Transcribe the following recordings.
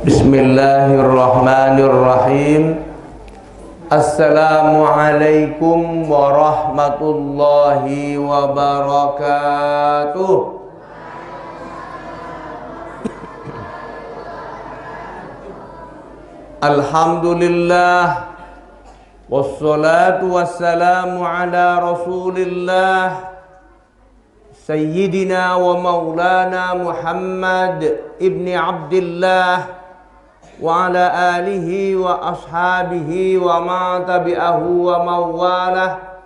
Bismillahirrahmanirrahim. Assalamualaikum warahmatullahi wabarakatuh. Alhamdulillah, wassalatu wassalamu ala rasulillah Sayyidina wa maulana Muhammad ibni Abdillah wa ala alihi wa ashabihi wa ma tabi'ahu wa mawalah.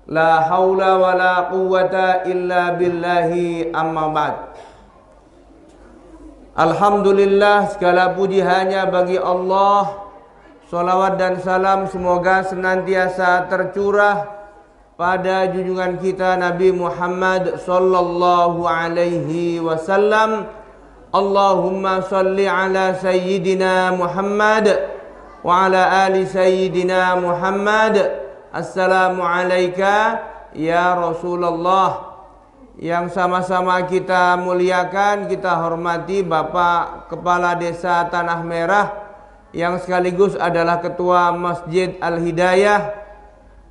La hawla wa la quwwata illa billahi, amma ba'd. Alhamdulillah, segala puji hanya bagi Allah. Salawat dan salam semoga senantiasa tercurah pada junjungan kita Nabi Muhammad sallallahu alaihi wasallam. Allahumma salli ala Sayyidina Muhammad wa ala ali Sayyidina Muhammad. Assalamu alayka ya Rasulullah. Yang sama-sama kita muliakan, kita hormati Bapak Kepala Desa Tanah Merah yang sekaligus adalah Ketua Masjid Al-Hidayah,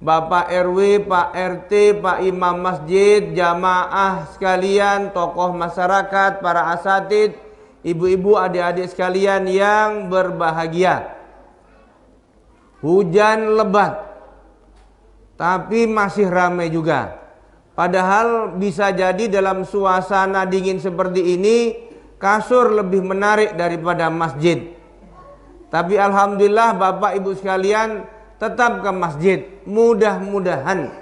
Bapak RW, Pak RT, Pak Imam Masjid, jamaah sekalian, tokoh masyarakat, para asatid, ibu-ibu, adik-adik sekalian yang berbahagia. Hujan lebat, tapi masih ramai juga. Padahal bisa jadi dalam suasana dingin seperti ini, kasur lebih menarik daripada masjid. Tapi alhamdulillah Bapak Ibu sekalian tetap ke masjid. Mudah-mudahan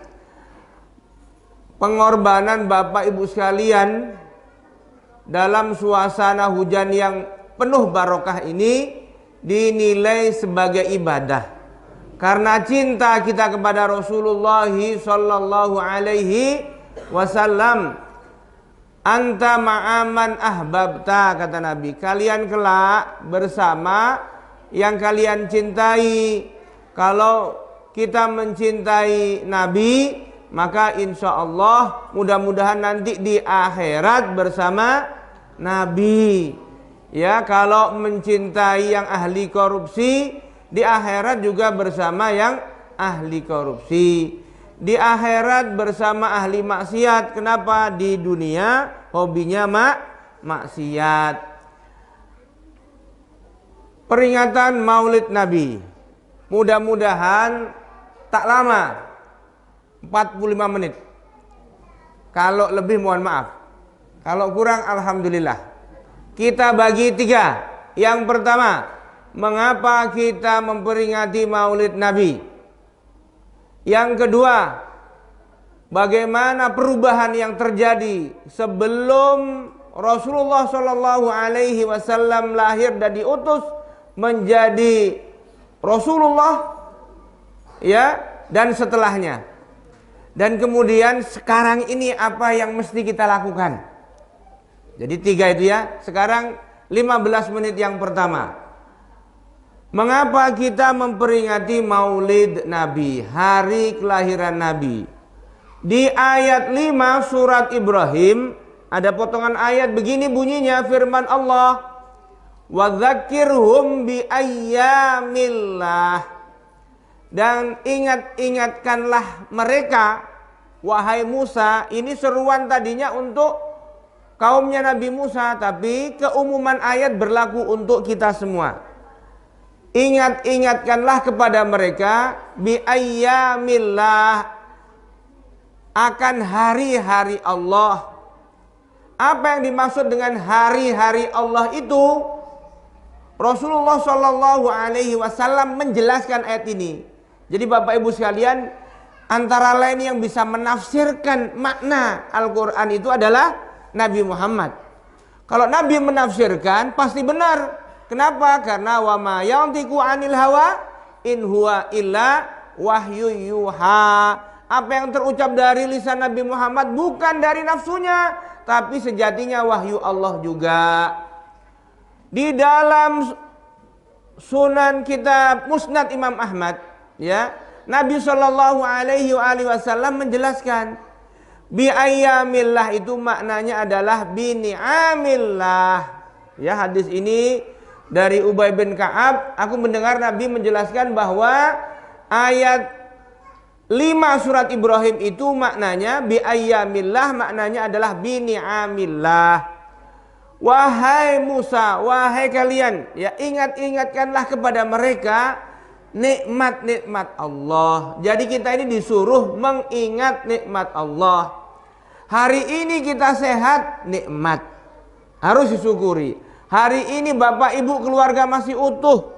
pengorbanan Bapak Ibu sekalian dalam suasana hujan yang penuh barokah ini dinilai sebagai ibadah. Karena cinta kita kepada Rasulullah sallallahu alaihi wasallam. Anta ma'aman ahbabta, kata Nabi. Kalian kelak bersama yang kalian cintai. Kalau kita mencintai Nabi, maka insya Allah mudah-mudahan nanti di akhirat bersama Nabi. Ya, kalau mencintai yang ahli korupsi, di akhirat juga bersama yang ahli korupsi. Di akhirat bersama ahli maksiat. Kenapa? Di dunia hobinya maksiat. Peringatan Maulid Nabi. Mudah-mudahan tak lama, 45 menit. Kalau lebih mohon maaf. Kalau kurang alhamdulillah. Kita bagi 3. Yang pertama, mengapa kita memperingati Maulid Nabi? Yang kedua, bagaimana perubahan yang terjadi sebelum Rasulullah Shallallahu Alaihi Wasallam lahir dan diutus menjadi Rasulullah, ya, dan setelahnya. Dan kemudian sekarang ini apa yang mesti kita lakukan? Jadi 3 itu ya. Sekarang 15 menit yang pertama. Mengapa kita memperingati Maulid Nabi, hari kelahiran Nabi? Di ayat 5 surat Ibrahim ada potongan ayat begini bunyinya, firman Allah, wa dzakirhum bi ayyamillah. Dan ingatkanlah mereka, wahai Musa. Ini seruan tadinya untuk kaumnya Nabi Musa, tapi keumuman ayat berlaku untuk kita semua. Ingatkanlah kepada mereka bi ayyamillah, akan hari-hari Allah. Apa yang dimaksud dengan hari-hari Allah itu? Rasulullah Shallallahu Alaihi Wasallam menjelaskan ayat ini. Jadi Bapak Ibu sekalian, antara lain yang bisa menafsirkan makna Al-Quran itu adalah Nabi Muhammad. Kalau Nabi menafsirkan pasti benar. Kenapa? Karena wa ma yantiqu 'anil hawa in huwa illa wahyu yuha. Apa yang terucap dari lisan Nabi Muhammad bukan dari nafsunya, tapi sejatinya wahyu Allah juga. Di dalam Sunan kitab Musnad Imam Ahmad, ya, Nabi Shallallahu Alaihi Wasallam menjelaskan Bi ayyamillah itu maknanya adalah bi ni'amillah. Ya, hadis ini dari Ubay bin Ka'ab. Aku mendengar Nabi menjelaskan bahwa ayat 5 surat Ibrahim itu maknanya bi ayyamillah, maknanya adalah bi ni'amillah. Wahai Musa, wahai kalian, ya ingatkanlah kepada mereka nikmat-nikmat Allah. Jadi kita ini disuruh mengingat nikmat Allah. Hari ini kita sehat, nikmat, harus disyukuri. Hari ini bapak ibu keluarga masih utuh,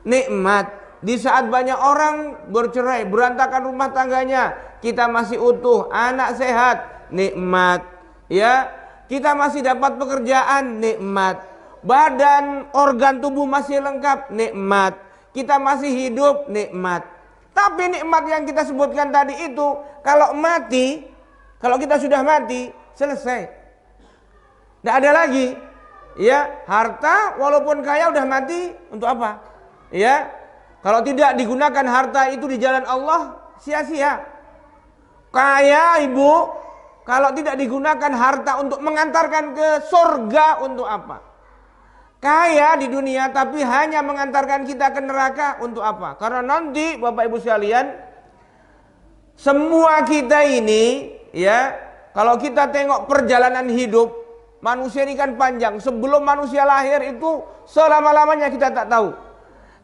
nikmat. Di saat banyak orang bercerai, berantakan rumah tangganya, kita masih utuh, anak sehat, nikmat. Ya, kita masih dapat pekerjaan, nikmat. Badan, organ tubuh masih lengkap, nikmat. Kita masih hidup, nikmat. Tapi nikmat yang kita sebutkan tadi itu, kalau mati, kalau kita sudah mati, selesai. Tidak ada lagi. Ya, harta walaupun kaya udah mati, untuk apa? Ya, kalau tidak digunakan harta itu di jalan Allah, sia-sia. Kaya ibu, kalau tidak digunakan harta untuk mengantarkan ke surga, untuk apa? Kaya di dunia tapi hanya mengantarkan kita ke neraka, untuk apa? Karena nanti Bapak Ibu sekalian, semua kita ini, ya, kalau kita tengok perjalanan hidup manusia ini kan panjang. Sebelum manusia lahir itu selama-lamanya kita tak tahu.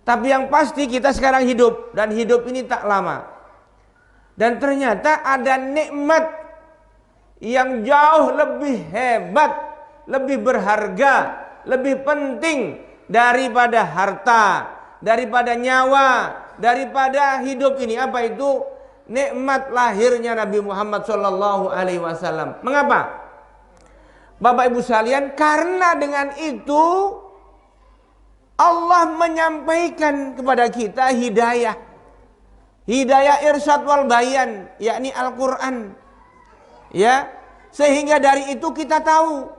Tapi yang pasti kita sekarang hidup, dan hidup ini tak lama. Dan ternyata ada nikmat yang jauh lebih hebat, lebih berharga, lebih penting daripada harta, daripada nyawa, daripada hidup ini. Apa itu? Nikmat lahirnya Nabi Muhammad SAW. Mengapa? Bapak Ibu sekalian, karena dengan itu Allah menyampaikan kepada kita hidayah. Hidayah irsyad wal bayan, yakni Al-Quran. Ya, sehingga dari itu kita tahu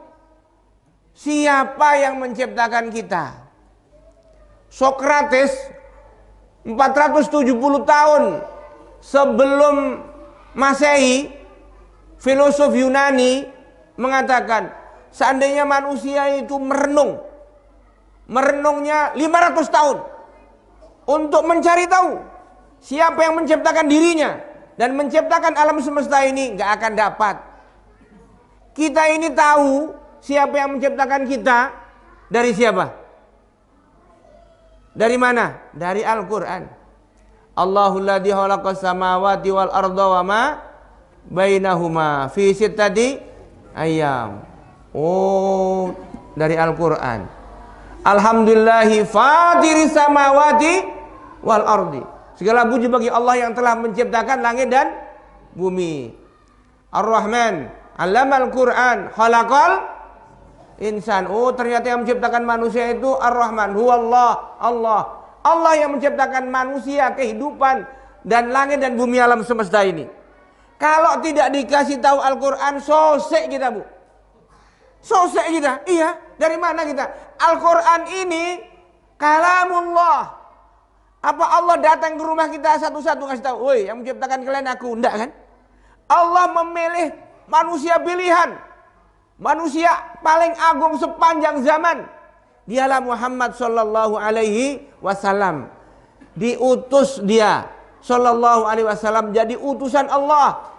siapa yang menciptakan kita. Sokrates 470 tahun sebelum Masehi, filosof Yunani mengatakan, seandainya manusia itu merenungnya 500 tahun untuk mencari tahu siapa yang menciptakan dirinya dan menciptakan alam semesta ini, nggak akan dapat. Kita ini tahu siapa yang menciptakan kita dari siapa? Dari mana? Dari Al-Quran. Allahul ladzi khalaqas samawati wal arda wa ma bainahuma fi sittati ayyam. Oh, dari Al-Quran. Alhamdulillahi fatiris samawati wal ardi. Segala puji bagi Allah yang telah menciptakan langit dan bumi. Ar-Rahman, 'allamal Qur'an, khalaqal insan. Oh, ternyata yang menciptakan manusia itu Ar-Rahman, huwallah, Allah. Allah yang menciptakan manusia, kehidupan dan langit dan bumi alam semesta ini. Kalau tidak dikasih tahu Al-Quran, sosek kita, Bu. Sosek kita. Iya, dari mana kita? Al-Quran ini kalamullah. Apa Allah datang ke rumah kita satu-satu ngasih tahu, woi, yang menciptakan kalian aku? Enggak kan? Allah memilih manusia pilihan. Manusia paling agung sepanjang zaman. Dialah Muhammad sallallahu alaihi wasallam. Diutus dia sallallahu alaihi wasallam jadi utusan Allah.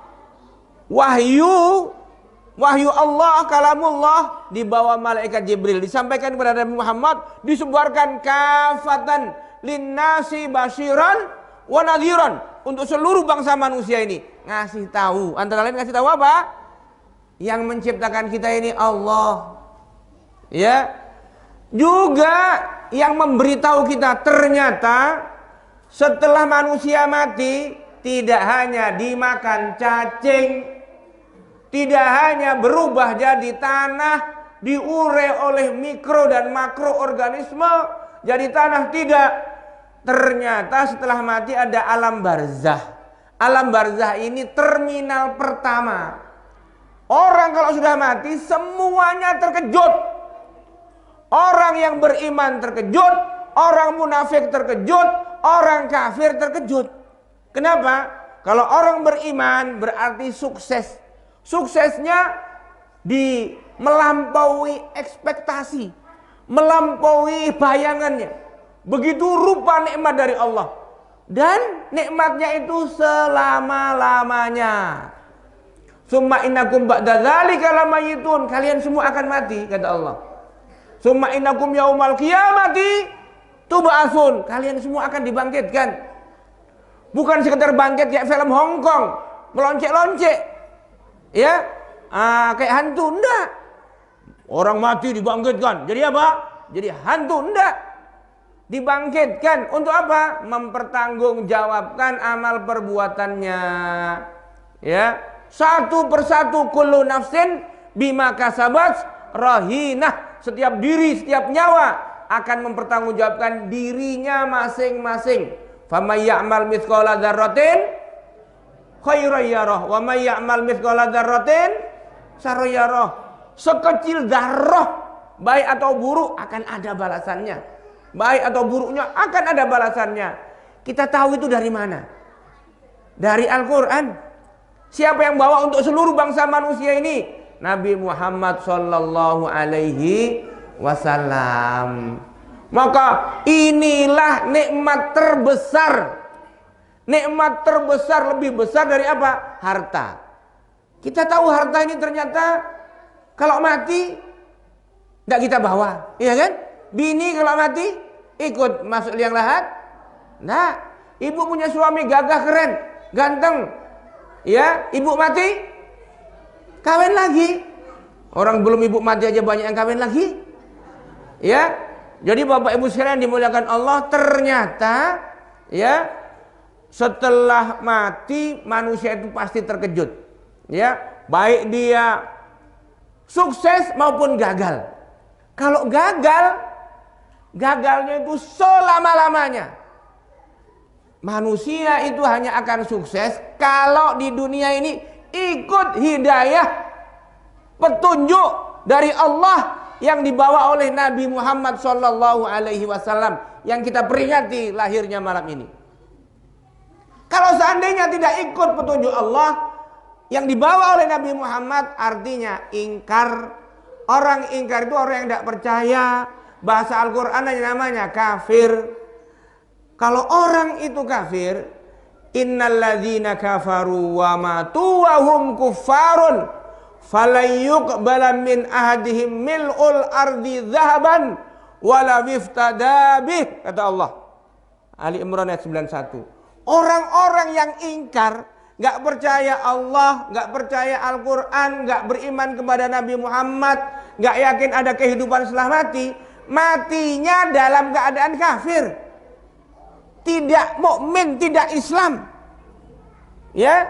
Wahyu Allah, kalamullah dibawa malaikat Jibril, disampaikan kepada Nabi Muhammad, disebarkan kafatan linnasi basyiran wa nadhiran, untuk seluruh bangsa manusia ini. Ngasih tahu, antara lain ngasih tahu apa? Yang menciptakan kita ini Allah. Ya. Juga yang memberitahu kita ternyata setelah manusia mati tidak hanya dimakan cacing, tidak hanya berubah jadi tanah, diurai oleh mikro dan makroorganisme jadi tanah, tidak. Ternyata setelah mati ada alam barzah. Alam barzah ini terminal pertama. Orang kalau sudah mati semuanya terkejut. Orang yang beriman terkejut, orang munafik terkejut, orang kafir terkejut. Kenapa? Kalau orang beriman berarti sukses. Suksesnya di melampaui ekspektasi, melampaui bayangannya. Begitu rupa nikmat dari Allah. Dan nikmatnya itu selama-lamanya. Summa innakum ba'da dzalika lamayitun. Kalian semua akan mati, kata Allah. Summa innakum yaumal qiyamati tub'atsun. Kalian semua akan dibangkitkan. Bukan sekedar bangkit kayak film Hong Kong, meloncek-loncek. Ya, kayak hantu, enggak. Orang mati dibangkitkan. Jadi apa? Jadi hantu, enggak. Dibangkitkan untuk apa? Mempertanggungjawabkan amal perbuatannya. Ya, satu persatu kullu nafsin bima kasabat rahinah. Setiap diri, setiap nyawa akan mempertanggungjawabkan dirinya masing-masing. Faman ya'mal mithqala dzarratin khairan yarah wa may ya'mal mithqala dzarratin syarran yarah. Sekecil zarrah baik atau buruk akan ada balasannya. Baik atau buruknya akan ada balasannya. Kita tahu itu dari mana? Dari Al-Quran. Siapa yang bawa untuk seluruh bangsa manusia ini? Nabi Muhammad sallallahu alaihi wasallam. Maka inilah nikmat terbesar. Nikmat terbesar, lebih besar dari apa? Harta. Kita tahu harta ini ternyata kalau mati tidak kita bawa, iya kan? Bini kalau mati ikut masuk liang lahat? Nah, ibu punya suami gagah keren, ganteng. Ya, ibu mati kawin lagi. Orang belum ibu mati aja banyak yang kawin lagi. Ya. Jadi Bapak Ibu sekalian dimuliakan Allah, ternyata ya setelah mati manusia itu pasti terkejut. Ya, baik dia sukses maupun gagal. Kalau gagalnya itu selama-lamanya. Manusia itu hanya akan sukses kalau di dunia ini ikut hidayah, petunjuk dari Allah yang dibawa oleh Nabi Muhammad sallallahu alaihi wasallam yang kita peringati lahirnya malam ini. Kalau seandainya tidak ikut petunjuk Allah yang dibawa oleh Nabi Muhammad, artinya ingkar. Orang ingkar itu orang yang tidak percaya. Bahasa Al-Quran namanya kafir. Kalau orang itu kafir, innalladzina kafaru wa matu wa hum kuffarun falayyuqbala min ahadihim mil'ul ardi dzahaban wala wiftada bih, kata Allah. Ali Imran ayat 91. Orang-orang yang ingkar, nggak percaya Allah, nggak percaya Al-Quran, nggak beriman kepada Nabi Muhammad, nggak yakin ada kehidupan setelah mati, matinya dalam keadaan kafir, tidak mukmin, tidak Islam. Ya,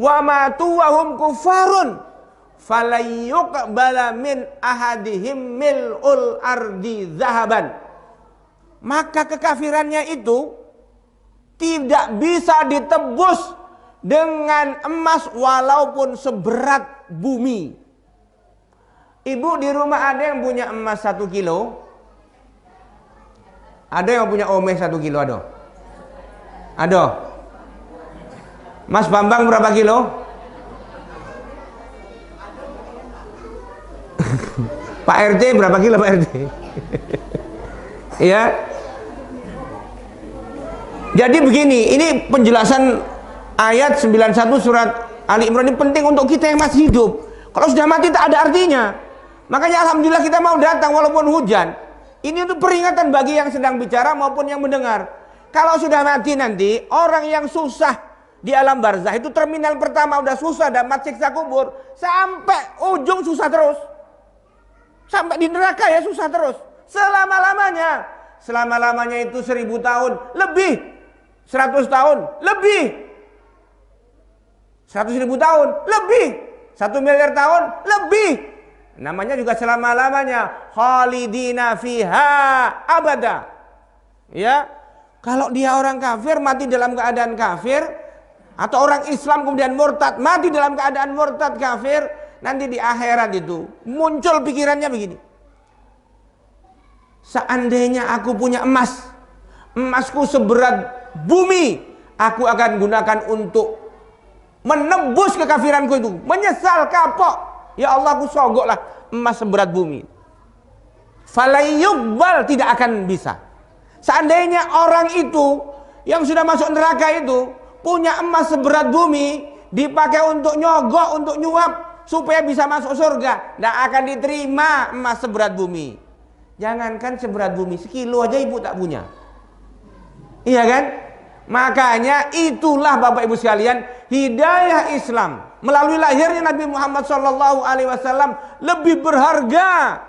wa matu wa hum kufarun falayyuqbala min ahadihim mil'ul ardi dzahaban. Maka kekafirannya itu tidak bisa ditebus dengan emas walaupun seberat bumi. Ibu di rumah ada yang punya emas 1 kilo? Ada yang punya omeh 1 kilo? Ada? Mas Bambang berapa kilo? Pak RT berapa kilo Pak RT? Ya. Jadi begini, ini penjelasan ayat 91 surat Ali Imran ini penting untuk kita yang masih hidup. Kalau sudah mati tak ada artinya. Makanya alhamdulillah kita mau datang walaupun hujan. Ini untuk peringatan bagi yang sedang bicara maupun yang mendengar. Kalau sudah mati nanti, orang yang susah di alam barzah itu terminal pertama udah susah dan siksa kubur, sampai ujung susah terus. Sampai di neraka ya susah terus. Selama-lamanya. Selama-lamanya itu 1000 tahun lebih, 100 tahun lebih, 100.000 tahun lebih, 1 miliar tahun lebih. Namanya juga selama-lamanya, khalidina fiha abada. Ya, kalau dia orang kafir mati dalam keadaan kafir, atau orang Islam kemudian murtad mati dalam keadaan murtad kafir, nanti di akhirat itu muncul pikirannya begini. Seandainya aku punya emas, emasku seberat bumi, aku akan gunakan untuk menebus kekafiranku itu, menyesal, kapok. Ya Allah, aku sogoklah emas seberat bumi. Falayyuqbal, tidak akan bisa. Seandainya orang itu yang sudah masuk neraka itu punya emas seberat bumi, dipakai untuk nyogok, untuk nyuap supaya bisa masuk surga, tidak akan diterima emas seberat bumi. Jangankan seberat bumi, sekilo aja ibu tak punya. Iya kan? Makanya itulah Bapak Ibu sekalian, hidayah Islam melalui lahirnya Nabi Muhammad SAW lebih berharga,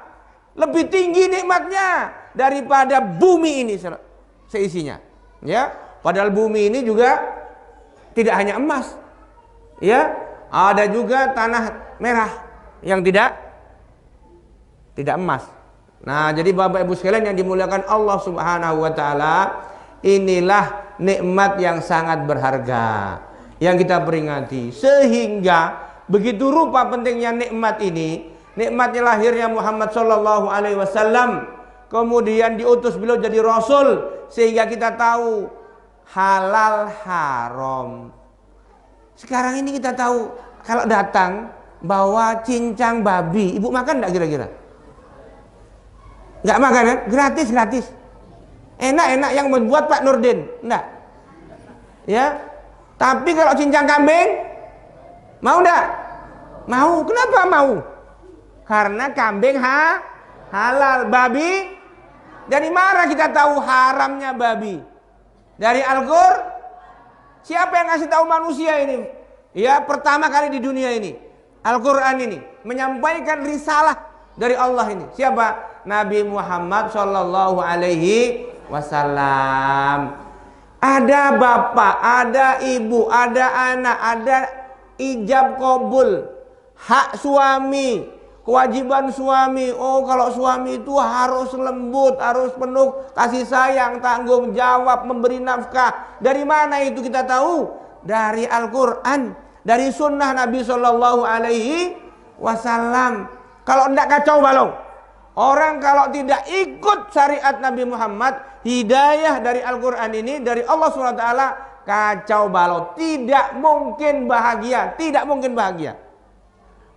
lebih tinggi nikmatnya daripada bumi ini seisinya. Ya, padahal bumi ini juga tidak hanya emas. Ya, ada juga tanah merah yang tidak emas. Nah, jadi Bapak Ibu sekalian yang dimuliakan Allah Subhanahu wa taala, inilah nikmat yang sangat berharga yang kita peringati. Sehingga begitu rupa pentingnya nikmat ini, nikmatnya lahirnya Muhammad sallallahu alaihi wasallam, kemudian diutus beliau jadi rasul, sehingga kita tahu halal haram. Sekarang ini kita tahu kalau datang bawa cincang babi, ibu makan enggak kira-kira? Enggak makan kan? Gratis. Enak-enak yang membuat Pak Nurdin. Enggak. Ya. Tapi kalau cincang kambing mau enggak? Mau. Kenapa mau? Karena kambing halal. Babi, dari mana kita tahu haramnya babi? Dari Al-Qur'an. Siapa yang ngasih tahu manusia ini? Ya, pertama kali di dunia ini. Al-Qur'an ini menyampaikan risalah dari Allah ini. Siapa? Nabi Muhammad sallallahu alaihi wasallam. Ada bapak, ada ibu, ada anak, ada ijab qabul, hak suami, kewajiban suami. Oh, kalau suami itu harus lembut, harus penuh kasih sayang, tanggung jawab, memberi nafkah. Dari mana itu kita tahu? Dari Al-Qur'an, dari sunnah Nabi sallallahu alaihi wasallam. Kalau tidak kacau balau. Orang kalau tidak ikut syariat Nabi Muhammad, hidayah dari Al-Quran ini, dari Allah SWT, kacau balau. Tidak mungkin bahagia. Tidak mungkin bahagia.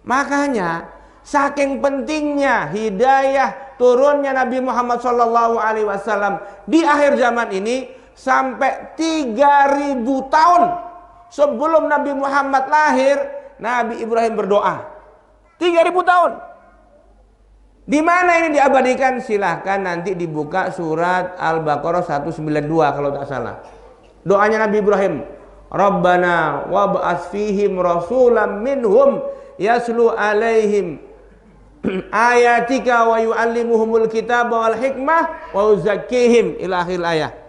Makanya, saking pentingnya hidayah turunnya Nabi Muhammad SAW di akhir zaman ini, sampai 3000 tahun sebelum Nabi Muhammad lahir, Nabi Ibrahim berdoa. 3000 tahun. Di mana ini diabadikan? Silahkan nanti dibuka surat Al-Baqarah 192 kalau tak salah. Doanya Nabi Ibrahim, Rabbana wab'ats fihim rasulam minhum yaslu alaihim ayatika wa yu'allimuhumul kitaba wal hikmah wa yuzakkihim, ila akhir ayat.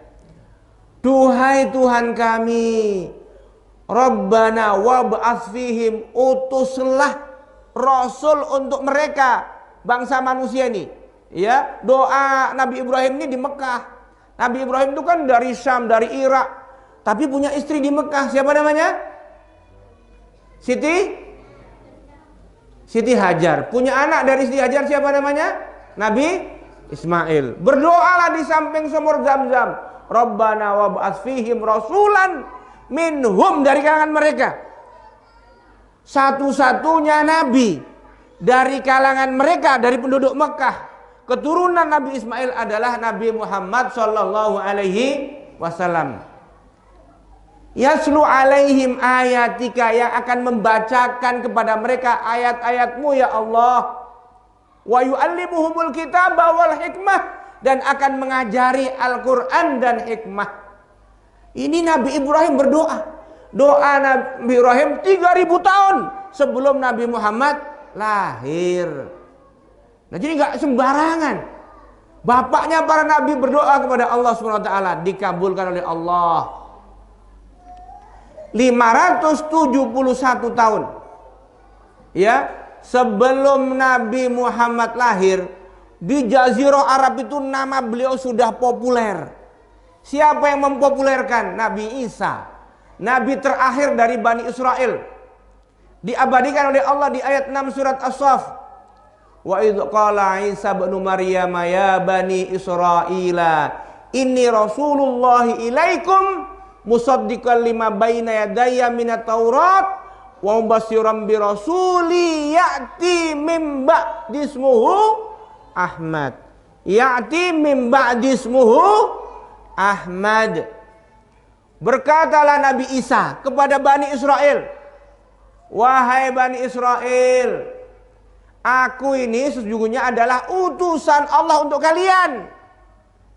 Duhai Tuhan kami, Rabbana wab'ats fihim, utuslah rasul untuk mereka, bangsa manusia ini. Ya, doa Nabi Ibrahim ini di Mekah. Nabi Ibrahim itu kan dari Syam, dari Irak, tapi punya istri di Mekah. Siapa namanya? Siti Hajar. Punya anak dari Siti Hajar, siapa namanya? Nabi Ismail. Berdoalah di samping sumur Zam-Zam, Rabbana wab'ats fihim rasulan minhum, dari kalangan mereka. Satu-satunya nabi dari kalangan mereka, dari penduduk Mekah, keturunan Nabi Ismail adalah Nabi Muhammad sallallahu alaihi wasallam. Yaslu alaihim ayatika, yang akan membacakan kepada mereka ayat-ayatmu ya Allah. Wa yu'allimuhumul kitaba wal hikmah, dan akan mengajari Al-Quran dan hikmah. Ini Nabi Ibrahim berdoa. Doa Nabi Ibrahim 3000 tahun sebelum Nabi Muhammad lahir. Nah, jadi nggak sembarangan. Bapaknya para nabi berdoa kepada Allah SWT, dikabulkan oleh Allah. 571 tahun ya sebelum Nabi Muhammad lahir, di Jazirah Arab itu nama beliau sudah populer. Siapa yang mempopulerkan? Nabi Isa, nabi terakhir dari Bani Israel. Diabadikan oleh Allah di ayat 6 surat As-Saff. Wa idz qala Isa ibn Maryam ya bani Israila inni Rasulullah ilaikum musaddiqan lima baina yadayya minat Taurat wa mubasyiran bi rasuli ya'ti min ba'di ismuhu Ahmad. Ya'ti min ba'di ismuhu Ahmad. Berkatalah Nabi Isa kepada Bani Israel, wahai Bani Israel, aku ini sesungguhnya adalah utusan Allah untuk kalian.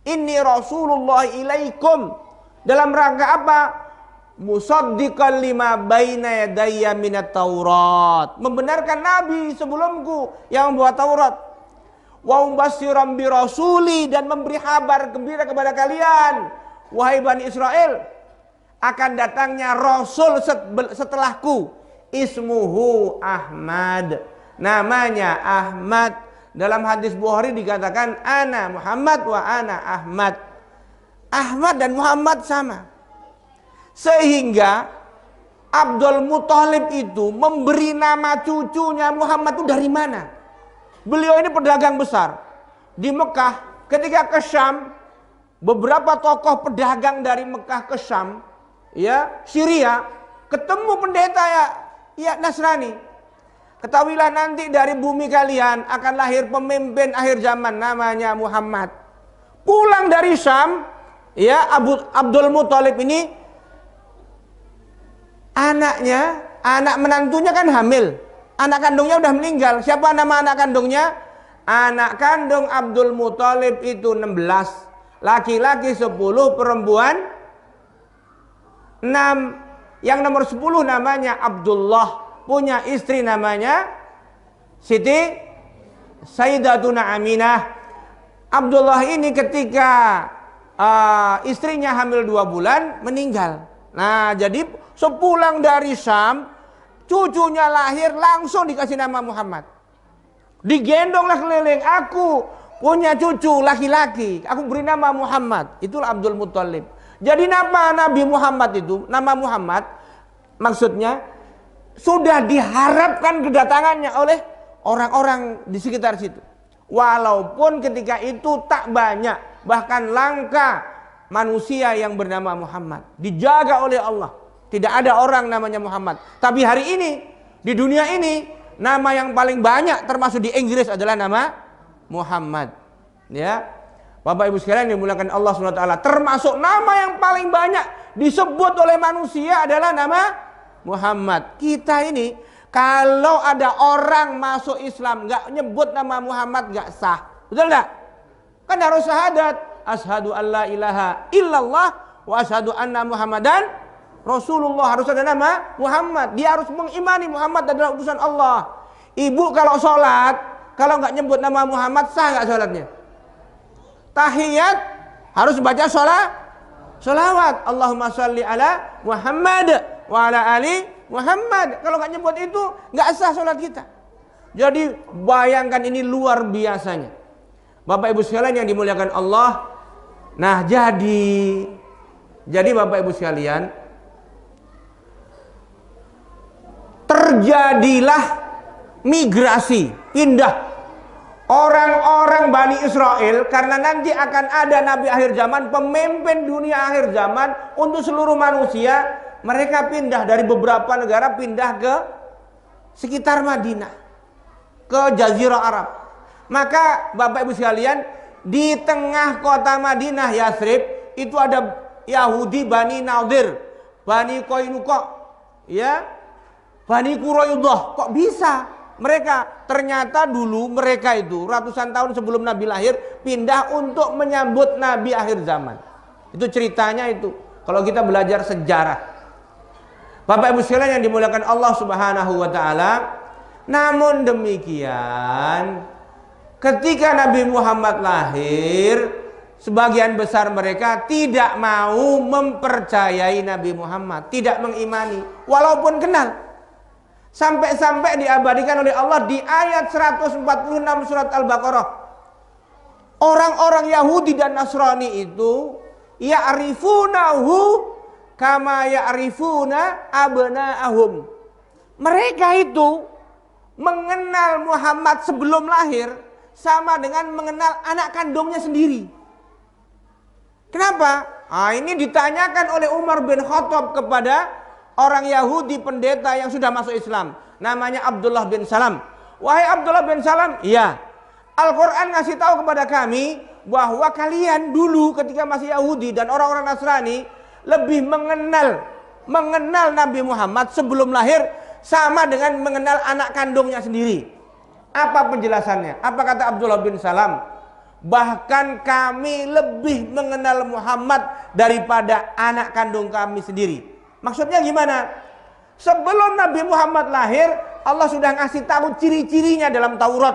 Inni Rasulullah ilaikum. Dalam rangka apa? Musaddiqan lima baina yadayya minat Taurat. Membenarkan nabi sebelumku yang membawa Taurat. Wa mubasyiran bi rasuli, dan memberi kabar gembira kepada kalian, wahai Bani Israel, akan datangnya rasul setelahku, ismuhu Ahmad, namanya Ahmad. Dalam hadis Bukhari dikatakan ana Muhammad wa ana Ahmad. Ahmad dan Muhammad sama. Sehingga Abdul Muthalib itu memberi nama cucunya Muhammad itu dari mana? Beliau ini pedagang besar di Mekah. Ketika ke Syam, beberapa tokoh pedagang dari Mekah ke Syam, ya, Syria, ketemu pendeta ya Nasrani. Ketahuilah nanti dari bumi kalian akan lahir pemimpin akhir zaman namanya Muhammad. Pulang dari Syam, ya, Abdul Muthalib ini anak menantunya kan hamil. Anak kandungnya udah meninggal. Siapa nama anak kandungnya? Anak kandung Abdul Muthalib itu 16. Laki-laki 10, perempuan 6. Yang nomor 10 namanya Abdullah. Punya istri namanya Siti Sayyidatuna Aminah. Abdullah ini ketika istrinya hamil 2 bulan meninggal. Nah, jadi sepulang dari Syam, cucunya lahir langsung dikasih nama Muhammad. Digendonglah keliling, aku punya cucu laki-laki, aku beri nama Muhammad. Itulah Abdul Muthalib. Jadi nama Nabi Muhammad itu, nama Muhammad maksudnya sudah diharapkan kedatangannya oleh orang-orang di sekitar situ. Walaupun ketika itu tak banyak, bahkan langka manusia yang bernama Muhammad. Dijaga oleh Allah. Tidak ada orang namanya Muhammad. Tapi hari ini, di dunia ini, nama yang paling banyak termasuk di Inggris adalah nama Muhammad. Ya, Bapak Ibu sekalian yang dimuliakan Allah SWT, termasuk nama yang paling banyak disebut oleh manusia adalah nama Muhammad. Kita ini, kalau ada orang masuk Islam nggak nyebut nama Muhammad nggak sah. Betul nggak? Kan harus syahadat. Asyhadu an la ilaha illallah wa asyhadu anna Muhammadan Rasulullah. Harus ada nama Muhammad. Dia harus mengimani Muhammad adalah utusan Allah. Ibu kalau sholat, kalau nggak nyebut nama Muhammad, sah nggak sholatnya? Tahiyat harus baca sholawat. Allahumma sholli ala Muhammad wa ala ali Muhammad. Kalau nggak nyebut itu, nggak sah sholat kita. Jadi bayangkan ini luar biasanya. Bapak Ibu sekalian yang dimuliakan Allah. Nah, jadi Bapak Ibu sekalian, terjadilah migrasi, pindah orang-orang Bani Israel, karena nanti akan ada Nabi akhir zaman, pemimpin dunia akhir zaman untuk seluruh manusia. Mereka pindah dari beberapa negara, pindah ke sekitar Madinah, ke Jazirah Arab. Maka Bapak Ibu sekalian, di tengah kota Madinah Yathrib itu ada Yahudi Bani Nadir, Bani Qainuqa, ya, Bani Quraidah. Kok bisa mereka? Ternyata dulu mereka itu ratusan tahun sebelum Nabi lahir pindah untuk menyambut Nabi akhir zaman. Itu ceritanya itu. Kalau kita belajar sejarah. Bapak Ibu sekalian yang dimuliakan Allah Subhanahu wa taala, namun demikian ketika Nabi Muhammad lahir, sebagian besar mereka tidak mau mempercayai Nabi Muhammad, tidak mengimani, walaupun kenal. Sampai-sampai diabadikan oleh Allah di ayat 146 surat Al-Baqarah. Orang-orang Yahudi dan Nasrani itu ya'rifunahu kama ya'rifuna abna'ahum. Mereka itu mengenal Muhammad sebelum lahir sama dengan mengenal anak kandungnya sendiri. Kenapa? Ini ditanyakan oleh Umar bin Khattab kepada orang Yahudi pendeta yang sudah masuk Islam, namanya Abdullah bin Salam. Wahai Abdullah bin Salam, iya, Al-Quran ngasih tahu kepada kami bahwa kalian dulu ketika masih Yahudi dan orang-orang Nasrani lebih mengenal Nabi Muhammad sebelum lahir sama dengan mengenal anak kandungnya sendiri. Apa penjelasannya? Apa kata Abdullah bin Salam? Bahkan kami lebih mengenal Muhammad daripada anak kandung kami sendiri. Maksudnya gimana? Sebelum Nabi Muhammad lahir, Allah sudah ngasih tahu ciri-cirinya dalam Taurat.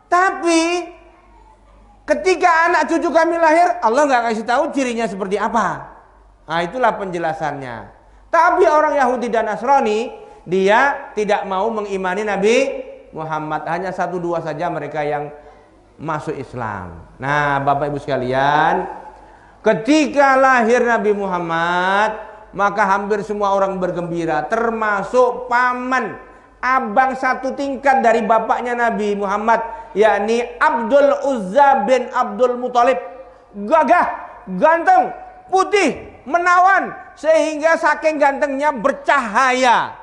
Tapi ketika anak cucu kami lahir, Allah nggak kasih tahu cirinya seperti apa. Nah, itulah penjelasannya. Tapi orang Yahudi dan Nasrani, dia tidak mau mengimani Nabi Muhammad. Hanya 1-2 saja mereka yang masuk Islam. Nah, Bapak Ibu sekalian, ketika lahir Nabi Muhammad, maka hampir semua orang bergembira, termasuk paman, abang satu tingkat dari bapaknya Nabi Muhammad, yakni Abdul Uzza bin Abdul Muthalib. Gagah, ganteng, putih, menawan, sehingga saking gantengnya bercahaya.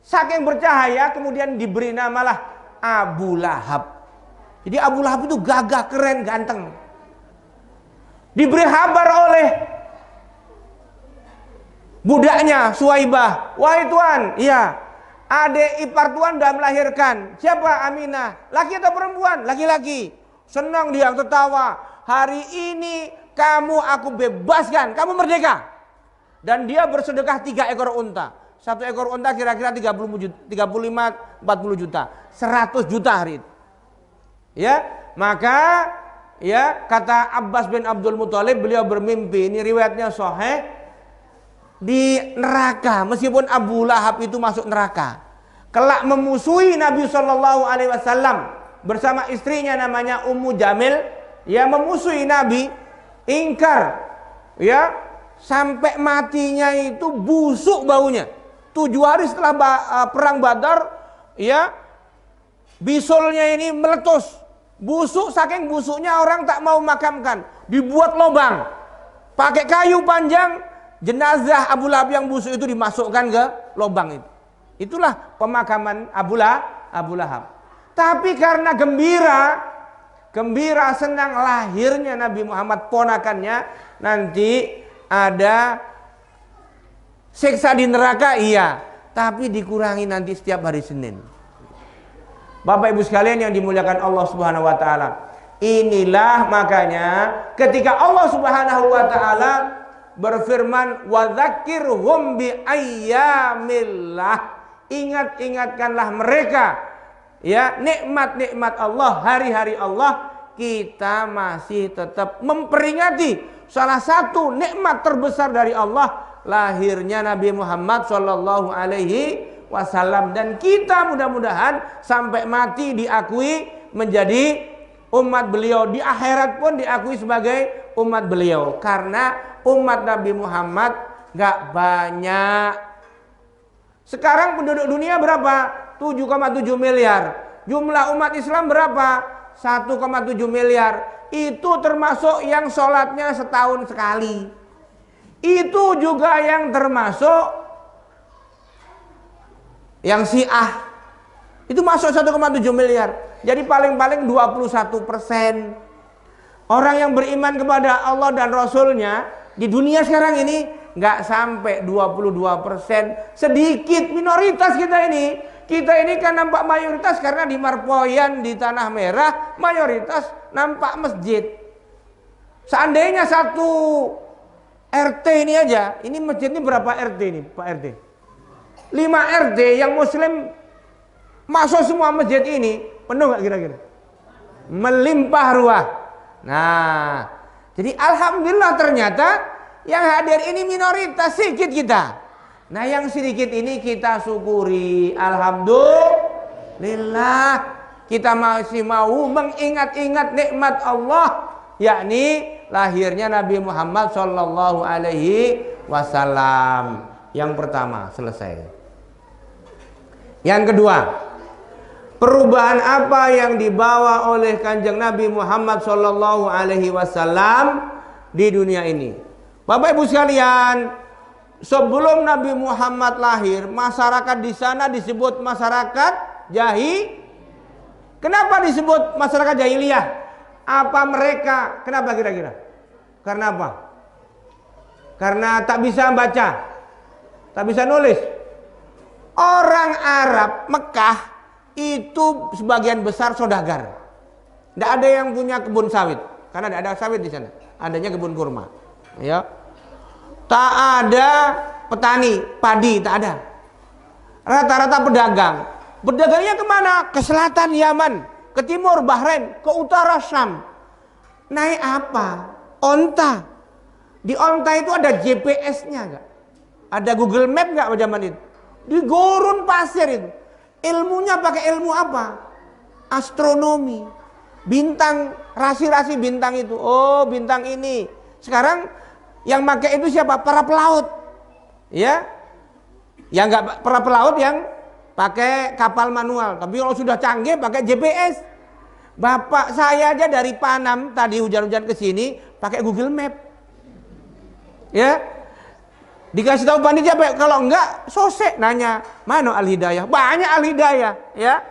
Saking bercahaya kemudian diberi namalah Abu Lahab. Jadi Abu Lahab itu gagah, keren, ganteng. Diberi kabar oleh budaknya Suwaibah, wahai tuan, iya, adik ipar tuan sudah melahirkan. Siapa? Aminah. Laki atau perempuan? Laki-laki. Senang dia, tertawa. Hari ini kamu aku bebaskan, kamu merdeka. Dan dia bersedekah 3 ekor unta. 1 ekor unta kira-kira 35-40 juta, 100 juta hari itu. Ya, maka ya kata Abbas bin Abdul Muthalib, beliau bermimpi, ini riwayatnya sahih, di neraka, meskipun Abu Lahab itu masuk neraka, kelak memusuhi Nabi SAW bersama istrinya namanya Ummu Jamil, ya, memusuhi Nabi, ingkar, ya, sampai matinya itu busuk baunya. 7 hari setelah perang Badar, ya, bisulnya ini meletus. Busuk, saking busuknya orang tak mau makamkan, dibuat lubang, pakai kayu panjang, jenazah Abu Lahab yang busuk itu dimasukkan ke lubang itu. Itulah pemakaman Abu Lahab. Tapi karena gembira senang lahirnya Nabi Muhammad, ponakannya, nanti ada siksa di neraka, iya, tapi dikurangi nanti setiap hari Senin. Bapak Ibu sekalian yang dimuliakan Allah Subhanahu wa taala. Inilah makanya ketika Allah Subhanahu wa taala berfirman, wa dzakirhum bi ayyamillah, ingatkanlah mereka, ya, nikmat-nikmat Allah, hari-hari Allah. Kita masih tetap memperingati salah satu nikmat terbesar dari Allah, lahirnya Nabi Muhammad sallallahu alaihi wasallam, dan kita mudah-mudahan sampai mati diakui menjadi umat beliau, di akhirat pun diakui sebagai umat beliau, karena umat Nabi Muhammad gak banyak. Sekarang penduduk dunia berapa? 7,7 miliar. Jumlah umat Islam berapa? 1,7 miliar. Itu termasuk yang sholatnya setahun sekali. Itu juga yang termasuk yang Syiah, itu masuk 1,7 miliar. Jadi paling-paling 21% orang yang beriman kepada Allah dan Rasulnya di dunia sekarang ini nggak sampai 22%. Sedikit, minoritas kita ini. Kita ini kan nampak mayoritas karena di Marpoyan, di Tanah Merah, mayoritas nampak masjid. Seandainya satu RT ini aja, ini masjid ini berapa RT ini Pak RT? 5 RT yang muslim masuk semua masjid ini, penuh gak kira-kira? Melimpah ruah. Nah, jadi alhamdulillah ternyata yang hadir ini minoritas, sedikit kita. Nah, yang sedikit ini kita syukuri, alhamdulillah. Kita masih mau mengingat-ingat nikmat Allah, yakni lahirnya Nabi Muhammad sallallahu alaihi wasallam. Yang pertama selesai. Yang kedua, perubahan apa yang dibawa oleh Kanjeng Nabi Muhammad sallallahu alaihi wasallam di dunia ini? Bapak Ibu sekalian, Sebelum Nabi Muhammad lahir, masyarakat di sana disebut masyarakat Kenapa disebut masyarakat jahiliyah? Apa mereka? Kenapa kira-kira? Karena apa? Karena tak bisa baca, tak bisa nulis. Orang Arab Mekah itu sebagian besar saudagar. Tidak ada yang punya kebun sawit, karena tidak ada sawit di sana. Adanya kebun kurma. Ya. Tak ada petani, padi, tak ada. Rata-rata pedagang. Pedagangnya kemana? Ke selatan Yaman, ke timur Bahrain, ke utara Syam. Naik apa? Onta. Di onta itu ada GPS-nya enggak? Ada Google Map enggak pada zaman itu? Di gurun pasir itu. Ilmunya pakai ilmu apa? Astronomi. Bintang, rasi-rasi bintang itu. Oh, bintang ini. Sekarang yang pakai itu siapa? Para pelaut. Ya. Yang enggak para pelaut yang pakai kapal manual. Tapi kalau sudah canggih pakai GPS. Bapak saya aja dari Panam tadi hujan-hujan ke sini pakai Google Map. Ya. Dikasih tahu panitia, kalau enggak sosek nanya, "Mana Al-Hidayah?" Banyak Al-Hidayah, ya.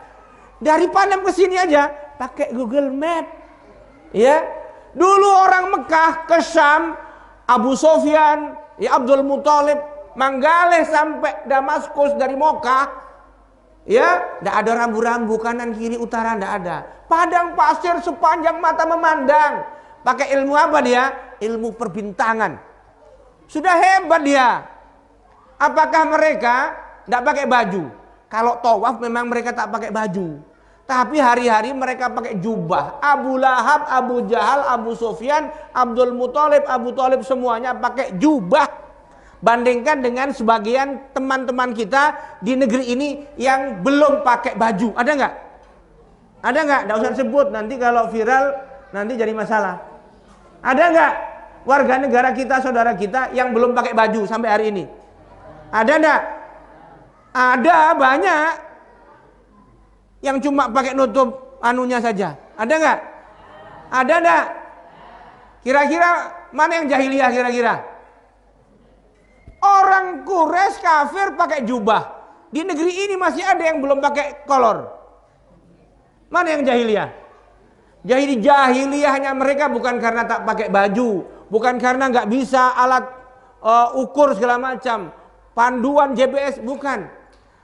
Dari Panam ke sini aja pakai Google Map. Ya. Dulu orang Mekah ke Syam, Abu Sofyan, ya Abdul Muthalib, Manggale sampai Damaskus dari Mokkah, ya, tidak ada rambu-rambu kanan kiri utara, tidak ada. Padang pasir sepanjang mata memandang. Pakai ilmu apa dia? Ilmu perbintangan. Sudah hebat dia. Apakah mereka tidak pakai baju? Kalau tawaf memang mereka tak pakai baju. Tapi hari-hari mereka pakai jubah. Abu Lahab, Abu Jahal, Abu Sufyan, Abdul Muthalib, Abu Thalib semuanya pakai jubah. Bandingkan dengan sebagian teman-teman kita di negeri ini yang belum pakai baju. Ada nggak? Ada nggak? Nggak usah sebut, nanti kalau viral nanti jadi masalah. Ada nggak warga negara kita, saudara kita yang belum pakai baju sampai hari ini? Ada nggak? Ada banyak yang cuma pakai nutup anunya saja. Ada nggak? Ada nggak? Kira-kira mana yang jahiliyah kira-kira? Orang Quraisy kafir pakai jubah. Di negeri ini masih ada yang belum pakai kolor. Mana yang jahiliyah? Jahiliyahnya mereka bukan karena tak pakai baju, bukan karena nggak bisa alat ukur segala macam, panduan GPS, bukan.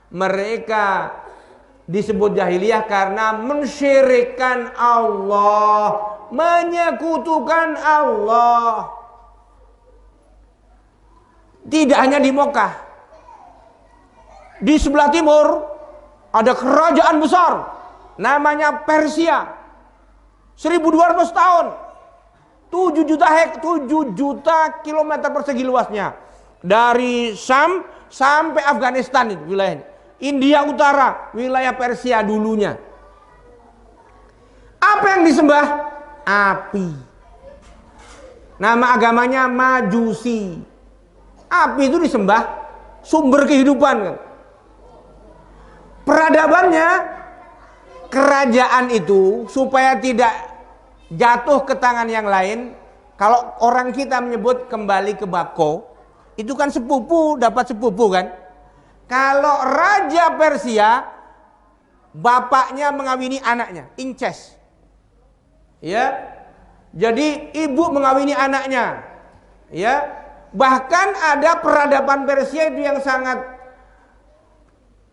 Mereka disebut jahiliyah karena mensyirikkan Allah, menyekutukan Allah. Tidak hanya di Mokkah, di sebelah timur ada kerajaan besar namanya Persia. 1200 tahun, 7 juta kilometer persegi luasnya. Dari Syam sampai Afghanistan itu wilayahnya. India Utara, wilayah Persia dulunya. Apa yang disembah? Api. Nama agamanya Majusi. Api itu disembah, sumber kehidupan kan. Peradabannya, kerajaan itu supaya tidak jatuh ke tangan yang lain. Kalau orang kita menyebut kembali ke Bako, itu kan sepupu dapat sepupu kan. Kalau Raja Persia, bapaknya mengawini anaknya, incest. Ya. Jadi ibu mengawini anaknya. Ya. Bahkan ada peradaban Persia itu yang sangat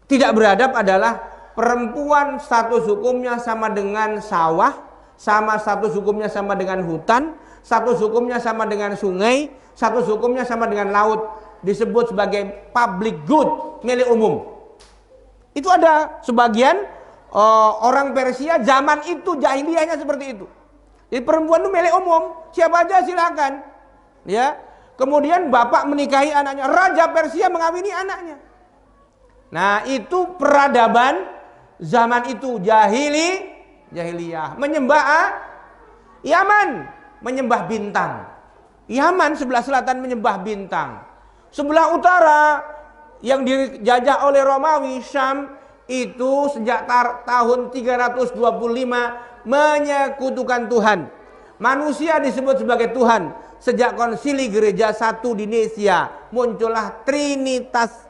tidak beradab adalah perempuan status hukumnya sama dengan sawah, sama status hukumnya sama dengan hutan, status hukumnya sama dengan sungai, status hukumnya sama dengan laut. Disebut sebagai public good, milik umum. Itu ada sebagian orang Persia zaman itu jahiliyahnya seperti itu. Jadi perempuan itu milik umum, siapa aja silakan. Ya. Kemudian bapak menikahi anaknya, Raja Persia mengawini anaknya. Nah, itu peradaban zaman itu, jahiliyah. Menyembah Yaman, menyembah bintang. Yaman sebelah selatan menyembah bintang. Sebelah utara yang dijajah oleh Romawi, Syam, itu sejak tahun 325 menyekutukan Tuhan. Manusia disebut sebagai Tuhan. Sejak konsili gereja satu di Nicea muncullah Trinitas.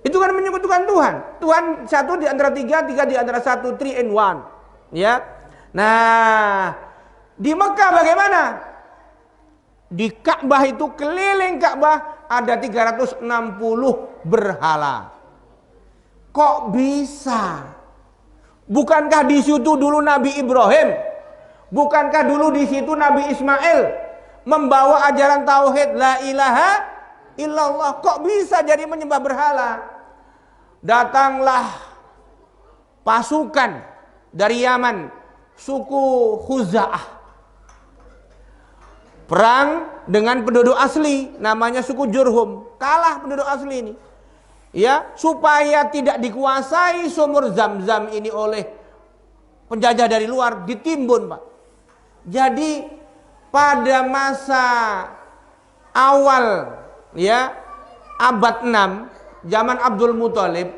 Itu kan menyebutkan Tuhan. Tuhan satu di antara tiga, tiga di antara satu, 3 in 1. Ya. Nah, di Mekah bagaimana? Di Ka'bah itu, keliling Ka'bah ada 360 berhala. Kok bisa? Bukankah di situ dulu Nabi Ibrahim? Bukankah dulu di situ Nabi Ismail membawa ajaran tauhid la ilaha illallah? Kok bisa jadi menyembah berhala? Datanglah pasukan dari Yaman, suku Khuza'ah, perang dengan penduduk asli namanya suku Jurhum. Kalah penduduk asli ini. Ya, supaya tidak dikuasai sumur Zam-Zam ini oleh penjajah dari luar, ditimbun, Pak. Jadi pada masa awal, ya, abad 6 zaman Abdul Muthalib,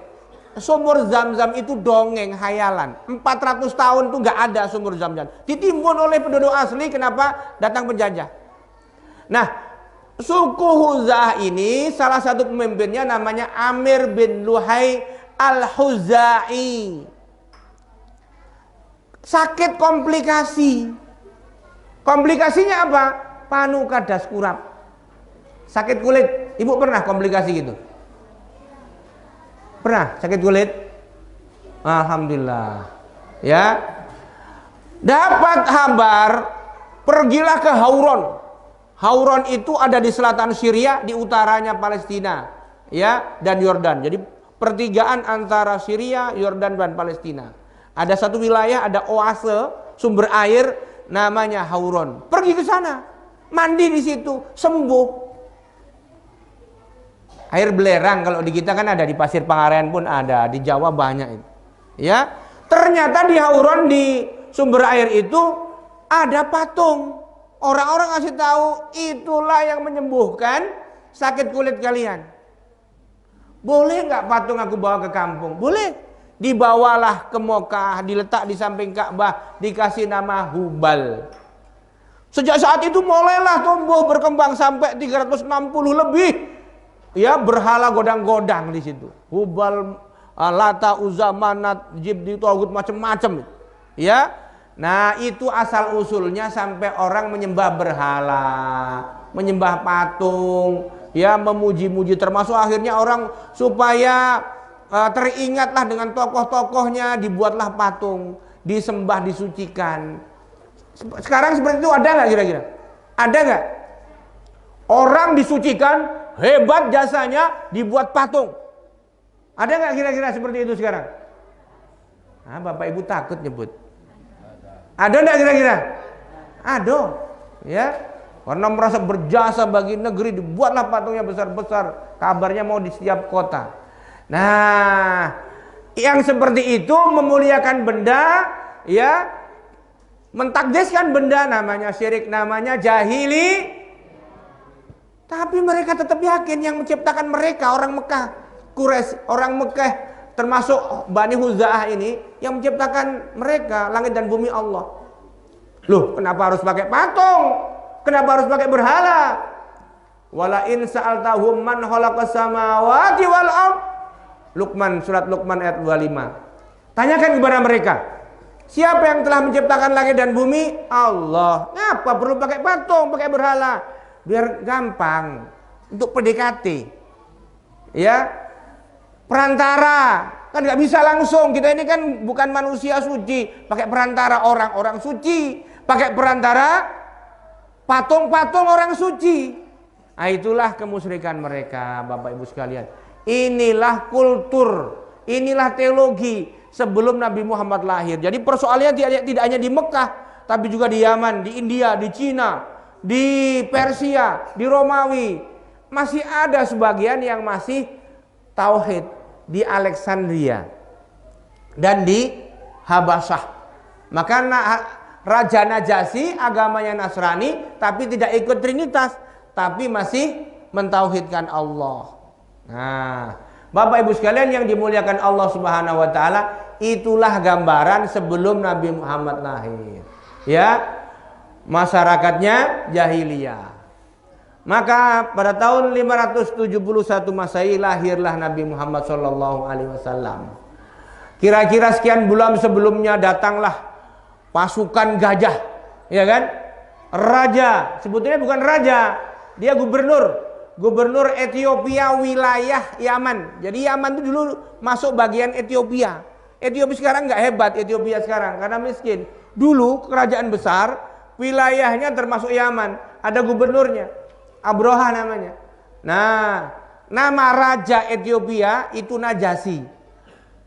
sumur Zam-Zam itu dongeng, hayalan. 400 tahun tuh nggak ada sumur Zam-Zam. Ditimbun oleh penduduk asli. Kenapa? Datang penjajah. Nah, suku Khuza'ah ini salah satu pemimpinnya namanya Amir bin Luhai al-Khuzai. Sakit komplikasi. Komplikasinya apa? Panuka das kurap. Sakit kulit. Ibu pernah komplikasi gitu? Pernah sakit kulit? Alhamdulillah. Ya. Dapat kabar, pergilah ke Hauron. Hauron itu ada di selatan Syria, di utaranya Palestina, ya, dan Yordan. Jadi pertigaan antara Syria, Yordan dan Palestina. Ada satu wilayah, ada oase sumber air namanya Hauron. Pergi ke sana, mandi di situ, sembuh. Air belerang kalau di kita kan ada, di Pasir Pangarean pun ada, di Jawa banyak itu. Ya, ternyata di Hauron, di sumber air itu ada patung. Orang-orang ngasih tahu, itulah yang menyembuhkan sakit kulit kalian. Boleh nggak patung aku bawa ke kampung? Boleh. Dibawalah ke Mekah, diletak di samping Ka'bah, dikasih nama Hubal. Sejak saat itu mulailah tumbuh berkembang sampai 360 lebih, ya, berhala godang-godang di situ. Hubal, Lata, Uzza, Manat, Jibti, Togut, macam-macam. Ya. Nah, itu asal usulnya sampai orang menyembah berhala, menyembah patung, ya, memuji-muji. Termasuk akhirnya orang supaya teringatlah dengan tokoh-tokohnya, dibuatlah patung, disembah, disucikan. Sekarang seperti itu ada nggak kira-kira? Ada nggak? Orang disucikan, hebat jasanya, dibuat patung. Ada nggak kira-kira seperti itu sekarang? Nah, Bapak Ibu takut nyebut. Ada nggak kira-kira? Ada, ya. Karena merasa berjasa bagi negeri, dibuatlah patungnya besar-besar. Kabarnya mau di setiap kota. Nah, yang seperti itu memuliakan benda, ya, mentakdiskan benda, namanya syirik, namanya jahili. Tapi mereka tetap yakin yang menciptakan mereka, orang Mekah, Quraisy, orang Mekah, termasuk Bani Khuza'ah ini, yang menciptakan mereka, langit dan bumi Allah. Loh, kenapa harus pakai patung? Kenapa harus pakai berhala? Wala in sa'altahum man khalaqas samawati wal ardh. Luqman, surat Luqman ayat 25. Tanyakan kepada mereka, siapa yang telah menciptakan langit dan bumi? Allah. Ngapa perlu pakai patung, pakai berhala? Biar gampang untuk PDKT. Ya. Perantara. Kan nggak bisa langsung. Kita ini kan bukan manusia suci. Pakai perantara orang-orang suci. Pakai perantara patung-patung orang suci. Nah, itulah kemusyrikan mereka, Bapak Ibu sekalian. Inilah kultur, inilah teologi sebelum Nabi Muhammad lahir. Jadi persoalannya tidak hanya di Mekah, tapi juga di Yaman, di India, di Cina, di Persia, di Romawi. Masih ada sebagian yang masih tauhid di Alexandria dan di Habasyah. Maka Raja Najasyi agamanya Nasrani, tapi tidak ikut Trinitas, tapi masih mentauhidkan Allah. Nah, Bapak Ibu sekalian yang dimuliakan Allah Subhanahu wa taala, itulah gambaran sebelum Nabi Muhammad lahir. Ya. masyarakatnya jahiliyah. Maka pada tahun 571 Masehi lahirlah Nabi Muhammad SAW. Kira-kira sekian bulan sebelumnya datanglah pasukan gajah, ya kan? Raja, sebetulnya bukan raja, dia gubernur Ethiopia wilayah Yaman. Jadi Yaman itu dulu masuk bagian Ethiopia. Ethiopia sekarang nggak hebat, Ethiopia sekarang karena miskin. Dulu kerajaan besar, wilayahnya termasuk Yaman, ada gubernurnya, Abroha namanya. Nah, nama raja Ethiopia itu Najasyi.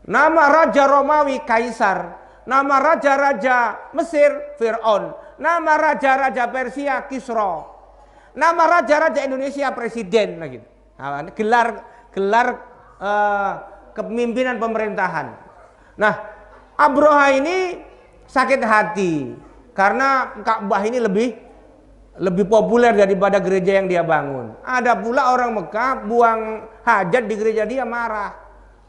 Nama raja Romawi Kaisar. Nama raja-raja Mesir Fir'aun. Nama raja-raja Persia Kisra. Nama raja-raja Indonesia Presiden lagi. Nah, gelar kepemimpinan pemerintahan. Nah, Abroha ini sakit hati karena Ka'bah ini lebih populer daripada gereja yang dia bangun. Ada pula orang Mekah buang hajat di gereja dia, marah.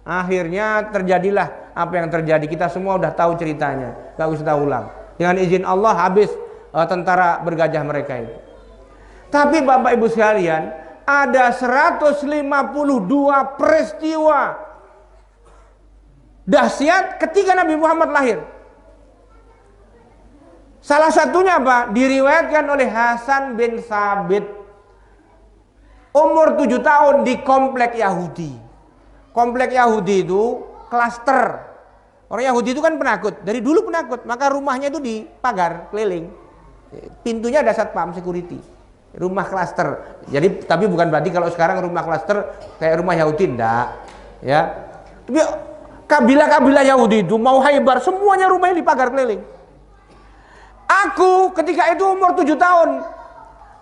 Akhirnya terjadilah apa yang terjadi. Kita semua udah tahu ceritanya, gak usah ulang. Dengan izin Allah habis tentara bergajah mereka itu. Tapi Bapak Ibu sekalian, ada 152 peristiwa dahsyat ketika Nabi Muhammad lahir. Salah satunya apa? Diriwayatkan oleh Hasan bin Sabit, umur 7 tahun di komplek Yahudi. Komplek Yahudi itu klaster. Orang Yahudi itu kan penakut, dari dulu penakut, maka rumahnya itu dipagar keliling. Pintunya ada satpam security. Rumah klaster. Jadi tapi bukan berarti kalau sekarang rumah klaster kayak rumah Yahudi, enggak. Ya. Tapi kabilah-kabilah Yahudi itu mau Khaybar, semuanya rumahnya dipagar keliling. Aku ketika itu umur 7 tahun.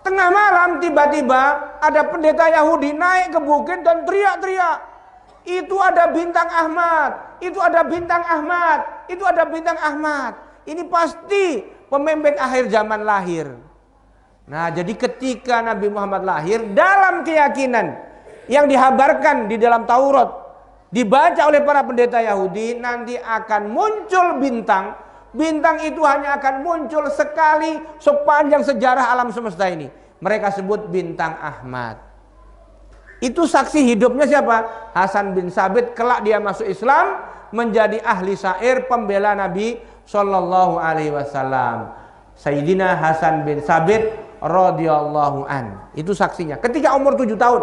Tengah malam tiba-tiba ada pendeta Yahudi naik ke bukit dan teriak-teriak. Itu ada bintang Ahmad, itu ada bintang Ahmad, itu ada bintang Ahmad. Ini pasti pemimpin akhir zaman lahir. Nah, jadi ketika Nabi Muhammad lahir, dalam keyakinan yang dihabarkan di dalam Taurat, dibaca oleh para pendeta Yahudi, nanti akan muncul bintang. Bintang itu hanya akan muncul sekali sepanjang sejarah alam semesta ini. Mereka sebut bintang Ahmad. Itu saksi hidupnya siapa? Hasan bin Sabit. Kelak dia masuk Islam, menjadi ahli syair pembela Nabi Sallallahu Alaihi Wasallam. Sayyidina Hasan bin Sabit radhiyallahu an. Itu saksinya. Ketika umur 7 tahun.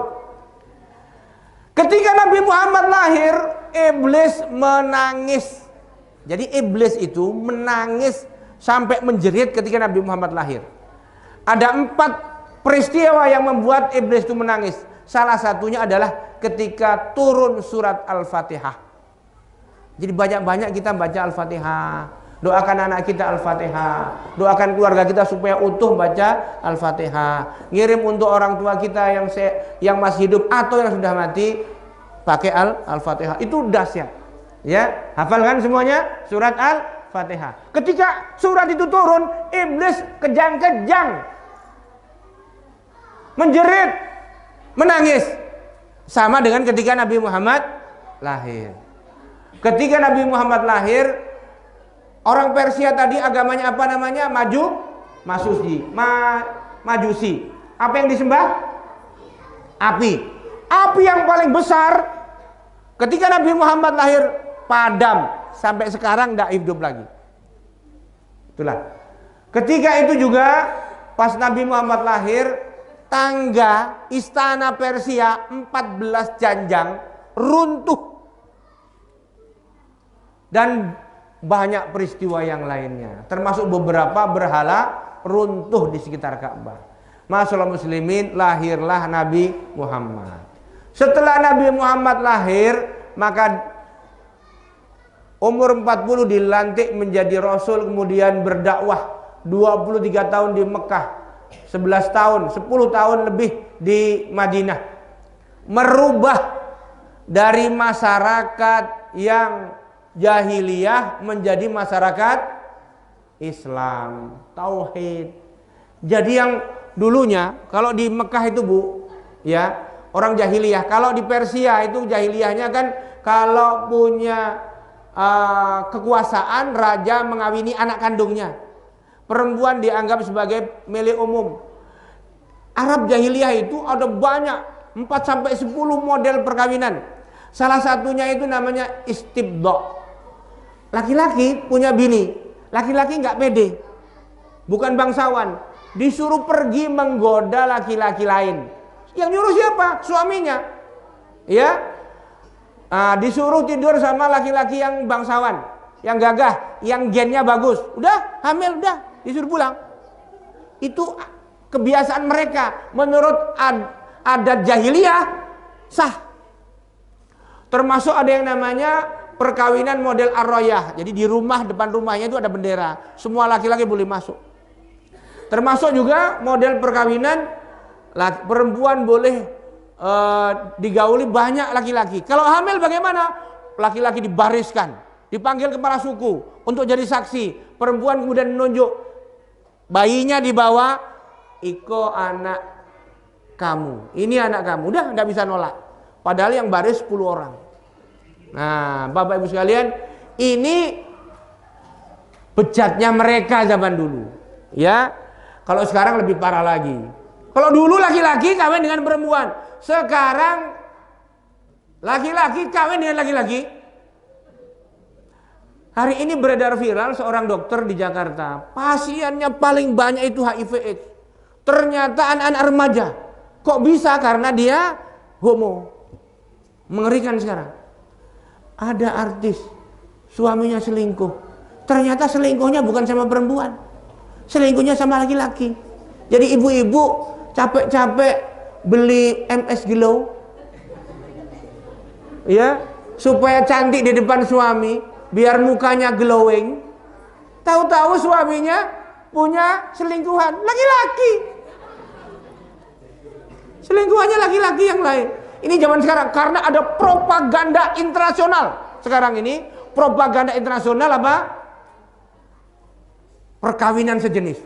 Ketika Nabi Muhammad lahir, iblis menangis. Jadi iblis itu menangis sampai menjerit ketika Nabi Muhammad lahir. Ada 4 peristiwa yang membuat iblis itu menangis. Salah satunya adalah ketika turun surat Al-Fatihah. Jadi banyak-banyak kita baca Al-Fatihah. Doakan anak kita Al-Fatihah. Doakan keluarga kita supaya utuh baca Al-Fatihah. Ngirim untuk orang tua kita yang masih hidup atau yang sudah mati pakai Al-Fatihah. Itu dahsyat. Ya, hafalkan semuanya surat Al-Fatihah. Ketika surat itu turun, iblis kejang-kejang, menjerit, menangis. Sama dengan ketika Nabi Muhammad lahir. Ketika Nabi Muhammad lahir, orang Persia tadi agamanya apa namanya? Majusi. Apa yang disembah? Api. Api yang paling besar ketika Nabi Muhammad lahir padam, sampai sekarang tidak hidup lagi. Itulah. Ketika itu juga pas Nabi Muhammad lahir, tangga istana Persia 14 janjang runtuh. Dan banyak peristiwa yang lainnya, termasuk beberapa berhala runtuh di sekitar Ka'bah. Masyaallah muslimin, lahirlah Nabi Muhammad. Setelah Nabi Muhammad lahir, maka umur 40 dilantik menjadi Rasul, kemudian berdakwah 23 tahun di Mekah, 11 tahun, 10 tahun lebih di Madinah. Merubah dari masyarakat yang jahiliyah menjadi masyarakat Islam, tauhid. Jadi yang dulunya kalau di Mekah itu Bu, ya, orang jahiliyah. Kalau di Persia itu jahiliyahnya kan kalau punya kekuasaan, raja mengawini anak kandungnya. Perempuan dianggap sebagai milik umum. Arab jahiliyah itu ada banyak, 4 sampai 10 model perkawinan. Salah satunya itu namanya istibda. Laki-laki punya bini, laki-laki nggak pede, bukan bangsawan, disuruh pergi menggoda laki-laki lain. Yang nyuruh siapa? Suaminya. Ya, disuruh tidur sama laki-laki yang bangsawan, yang gagah, yang gennya bagus. Udah hamil, udah disuruh pulang. Itu kebiasaan mereka. Menurut adat jahiliyah sah. Termasuk ada yang namanya perkawinan model ar-rayah. Jadi di rumah, depan rumahnya itu ada bendera. Semua laki-laki boleh masuk. Termasuk juga model perkawinan perempuan boleh digauli banyak laki-laki. Kalau hamil bagaimana? Laki-laki dibariskan, dipanggil kepala suku untuk jadi saksi. Perempuan kemudian menunjuk bayinya dibawa, iko anak kamu, ini anak kamu. Udah nggak bisa nolak. Padahal yang baris 10 orang. Nah, Bapak Ibu sekalian, ini bejatnya mereka zaman dulu. Ya, kalau sekarang lebih parah lagi. Kalau dulu laki-laki kawin dengan perempuan, sekarang laki-laki kawin dengan laki-laki. Hari ini beredar viral seorang dokter di Jakarta, pasiennya paling banyak itu HIV/AIDS. Ternyata anak-anak remaja. Kok bisa? Karena dia homo. Mengerikan sekarang. Ada artis, suaminya selingkuh. Ternyata selingkuhnya bukan sama perempuan, selingkuhnya sama laki-laki. Jadi ibu-ibu capek-capek beli MS Glow, ya, supaya cantik di depan suami, biar mukanya glowing. Tahu-tahu suaminya punya selingkuhan laki-laki. Selingkuhannya laki-laki yang lain. Ini zaman sekarang karena ada propaganda internasional. Sekarang ini propaganda internasional apa? Perkawinan sejenis.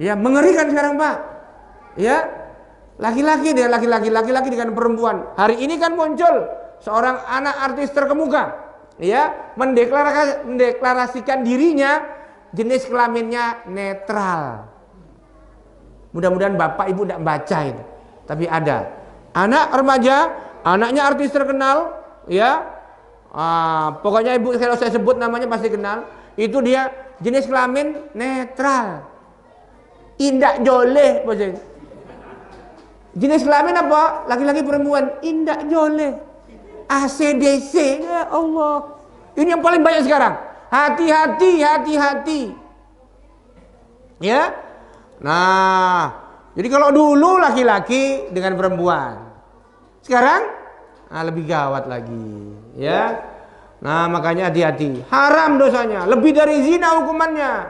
Ya, mengerikan sekarang, Pak. Ya, laki-laki dengan laki-laki, laki-laki dengan perempuan. Hari ini kan muncul seorang anak artis terkemuka, ya, mendeklarasikan dirinya jenis kelaminnya netral. Mudah-mudahan Bapak Ibu tidak baca itu, tapi ada. Anak remaja, anaknya artis terkenal, ya, pokoknya ibu kalau saya sebut namanya pasti kenal. Itu dia jenis kelamin netral, indak joleh, jenis kelamin apa? Laki-laki perempuan, indak joleh, ACDC, ya Allah. Ini yang paling banyak sekarang. Hati-hati, hati-hati, ya. Nah, jadi kalau dulu laki-laki dengan perempuan, sekarang lebih gawat lagi, ya. Nah, makanya hati-hati. Haram dosanya, lebih dari zina hukumannya.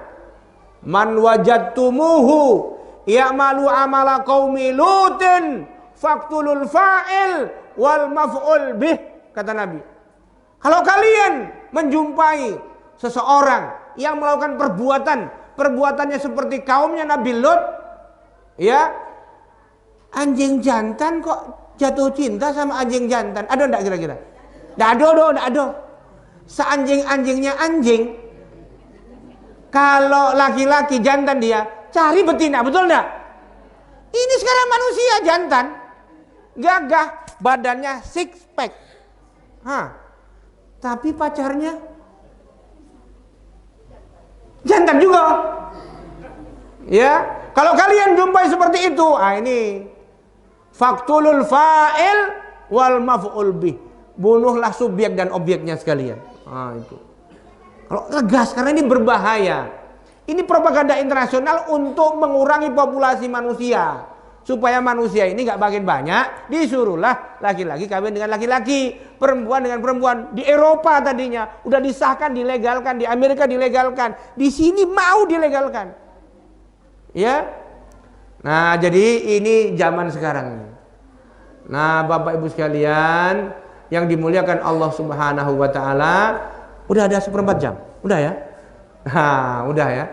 Man wajadtumuhu ya'malu amala qaumi lutin faqtulul fa'il wal maf'ul bih, kata Nabi. Kalau kalian menjumpai seseorang yang melakukan perbuatannya seperti kaumnya Nabi Lut, ya, anjing jantan kok jatuh cinta sama anjing jantan, ada enggak kira-kira? Enggak ada. Seanjing-anjingnya anjing, kalau laki-laki jantan dia cari betina, betul enggak? Ini sekarang manusia jantan, gagah, badannya six pack, tapi pacarnya jantan juga, ya. Kalau kalian jumpai seperti itu, ini faktulul fa'il wal maf'ul bih, bunuhlah subjek dan objeknya sekalian. Itu. Kalau tegas, karena ini berbahaya. Ini propaganda internasional untuk mengurangi populasi manusia, supaya manusia ini nggak makin banyak. Disuruhlah laki-laki kawin dengan laki-laki, perempuan dengan perempuan. Di Eropa tadinya udah disahkan, dilegalkan, di Amerika dilegalkan, di sini mau dilegalkan. Ya, nah jadi ini zaman sekarang. Nah, Bapak Ibu sekalian yang dimuliakan Allah Subhanahu wa Ta'ala, udah ada 1/4 jam, udah ya? Nah, udah ya.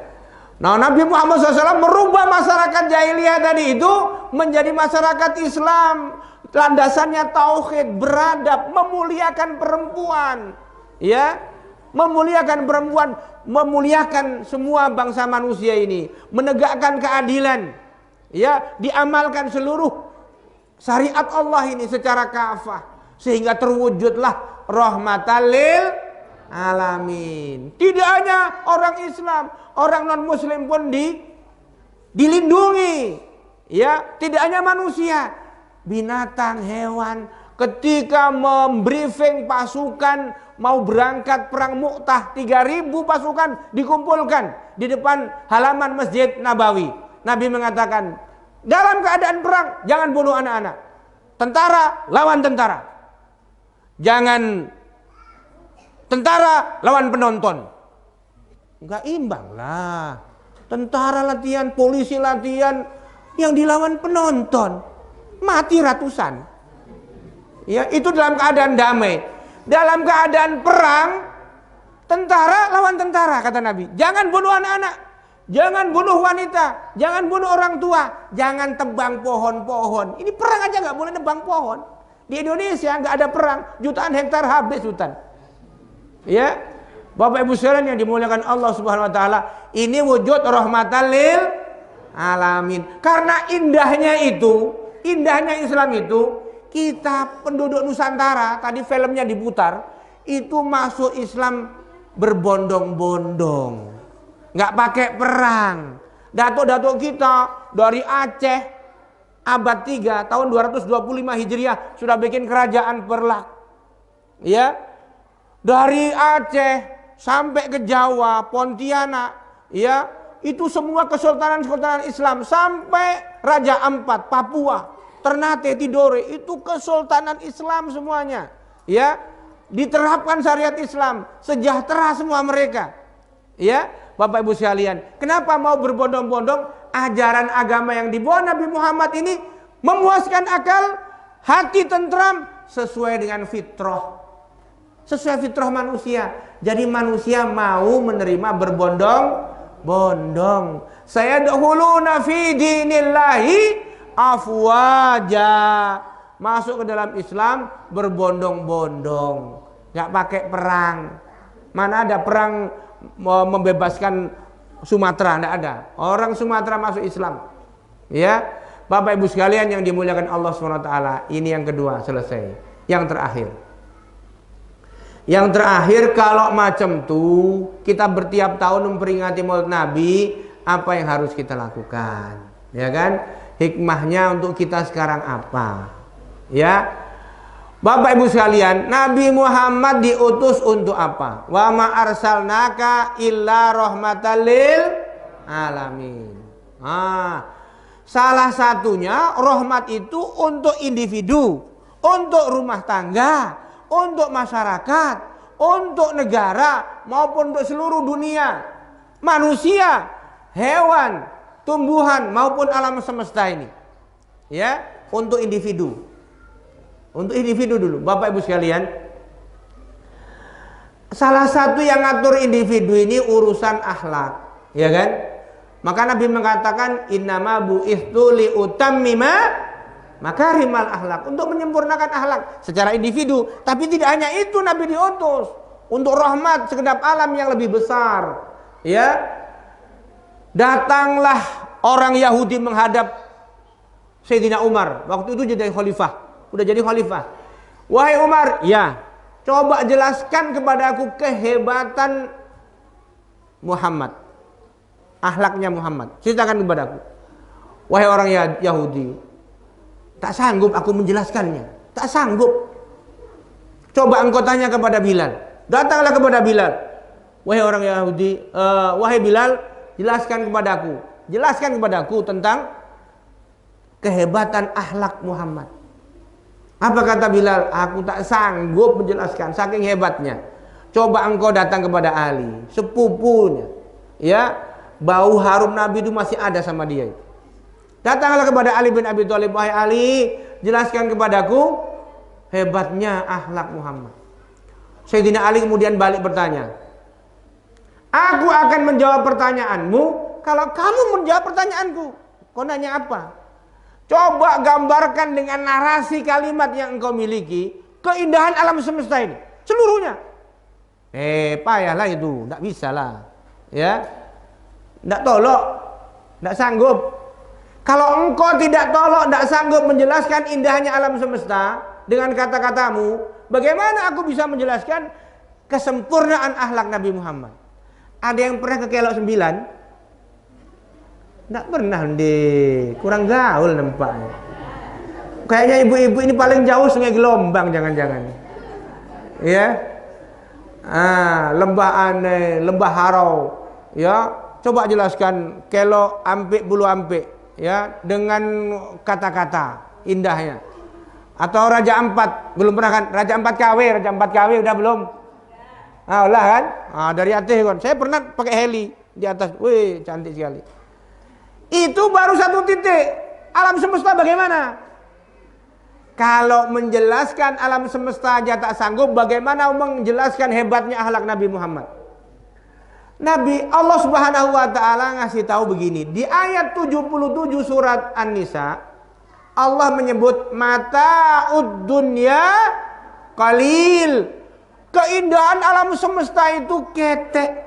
Nah, Nabi Muhammad SAW merubah masyarakat jahiliyah tadi itu menjadi masyarakat Islam. Landasannya tauhid, beradab, memuliakan perempuan, ya. memuliakan perempuan, memuliakan semua bangsa manusia ini, menegakkan keadilan, ya, diamalkan seluruh syariat Allah ini secara kafah, sehingga terwujudlah rahmatan lil alamin. Tidak hanya orang Islam, orang non muslim pun dilindungi, ya, tidak hanya manusia, binatang, hewan. Ketika membriefing pasukan mau berangkat perang Mu'tah, 3.000 pasukan dikumpulkan di depan halaman Masjid Nabawi. Nabi mengatakan, dalam keadaan perang jangan bunuh anak-anak. Tentara lawan tentara. Jangan tentara lawan penonton. Enggak imbang lah. Tentara latihan, polisi latihan, yang dilawan penonton. Mati ratusan. Ya, itu dalam keadaan damai. Dalam keadaan perang, tentara lawan tentara, kata Nabi. Jangan bunuh anak-anak, jangan bunuh wanita, jangan bunuh orang tua, jangan tebang pohon-pohon. Ini perang aja nggak boleh nebang pohon. Di Indonesia nggak ada perang, jutaan hektar habis hutan. Ya, Bapak Ibu sekalian yang dimuliakan Allah Subhanahu Wa Taala, ini wujud rahmatan lil alamin. Karena indahnya Islam itu, kita penduduk Nusantara, tadi filmnya diputar, itu masuk Islam berbondong-bondong, nggak pakai perang. Datuk-datuk kita dari Aceh abad 3 tahun 225 Hijriah sudah bikin kerajaan Perlak. Ya, dari Aceh sampai ke Jawa, Pontianak, ya, itu semua kesultanan-kesultanan Islam sampai Raja Ampat, Papua, Ternate, Tidore, itu kesultanan Islam semuanya. Ya, diterapkan syariat Islam, sejahtera semua mereka. Ya, Bapak Ibu sekalian, kenapa mau berbondong-bondong? Ajaran agama yang dibawa Nabi Muhammad ini memuaskan akal, hati tentram, sesuai dengan fitrah. Sesuai fitrah manusia. Jadi manusia mau menerima berbondong-bondong. Saya dahuluna fi dinillahi afwaja, masuk ke dalam Islam berbondong-bondong, nggak pakai perang. Mana ada perang membebaskan Sumatera? Nggak ada. Orang Sumatera masuk Islam. Ya, Bapak Ibu sekalian yang dimuliakan Allah SWT, ini yang kedua, selesai. Yang terakhir, kalau macam tuh kita bertiap tahun memperingati Maulid Nabi, apa yang harus kita lakukan? Ya kan? Hikmahnya untuk kita sekarang apa? Ya, Bapak Ibu sekalian, Nabi Muhammad diutus untuk apa? Wa ma arsalnaka illa rahmatan lil alamin. Salah satunya rahmat itu untuk individu, untuk rumah tangga, untuk masyarakat, untuk negara, maupun untuk seluruh dunia, manusia, hewan, tumbuhan maupun alam semesta ini. Ya, untuk individu. Untuk individu dulu, Bapak Ibu sekalian. Salah satu yang ngatur individu ini urusan akhlak, ya kan? Maka Nabi mengatakan innama bu'itsu li utammima makarimal akhlak, untuk menyempurnakan akhlak secara individu. Tapi tidak hanya itu Nabi diutus, untuk rahmat segenap alam yang lebih besar. Ya, datanglah orang Yahudi menghadap Sayyidina Umar. Waktu itu jadi khalifah. Udah jadi khalifah. Wahai Umar, ya, coba jelaskan kepada aku kehebatan Muhammad, akhlaknya Muhammad. Ceritakan kepada aku. Wahai orang Yahudi, tak sanggup aku menjelaskannya. Tak sanggup. Coba engkau tanya kepada Bilal. Datanglah kepada Bilal. Wahai orang Yahudi, wahai Bilal, jelaskan kepadaku. Jelaskan kepadaku tentang kehebatan akhlak Muhammad. Apa kata Bilal? Aku tak sanggup menjelaskan, saking hebatnya. Coba engkau datang kepada Ali, sepupunya. Ya, bau harum Nabi itu masih ada sama dia. Datanglah kepada Ali bin Abi Thalib. Wahai Ali, jelaskan kepadaku hebatnya akhlak Muhammad. Sayyidina Ali kemudian balik bertanya, aku akan menjawab pertanyaanmu kalau kamu menjawab pertanyaanku. Kau nanya apa? Coba gambarkan dengan narasi kalimat yang engkau miliki keindahan alam semesta ini seluruhnya. Payahlah itu, tidak bisa lah. Ya, tidak tolok, tidak sanggup. Kalau engkau tidak tolok, tidak sanggup menjelaskan indahnya alam semesta dengan kata-katamu, bagaimana aku bisa menjelaskan kesempurnaan akhlak Nabi Muhammad? Ada yang pernah ke Kelok 9? Tidak pernah, kurang gaul nampaknya. Kayaknya ibu-ibu ini paling jauh Sungai Gelombang, jangan-jangan. Ya, lembah aneh, lembah harau. Ya, coba jelaskan Kelok ampik bulu ampik, ya, dengan kata-kata indahnya. Atau Raja Ampat, belum pernah kan? Raja Ampat KW udah belum? Ulah kan? Dari atas kan. Saya pernah pakai heli di atas. Wih, cantik sekali. Itu baru satu titik. Alam semesta bagaimana? Kalau menjelaskan alam semesta aja tak sanggup, bagaimana menjelaskan hebatnya akhlak Nabi Muhammad? Nabi Allah Subhanahu wa taala ngasih tahu begini. Di ayat 77 surat An-Nisa, Allah menyebut mata'ud dunya qalil. Keindahan alam semesta itu ketek.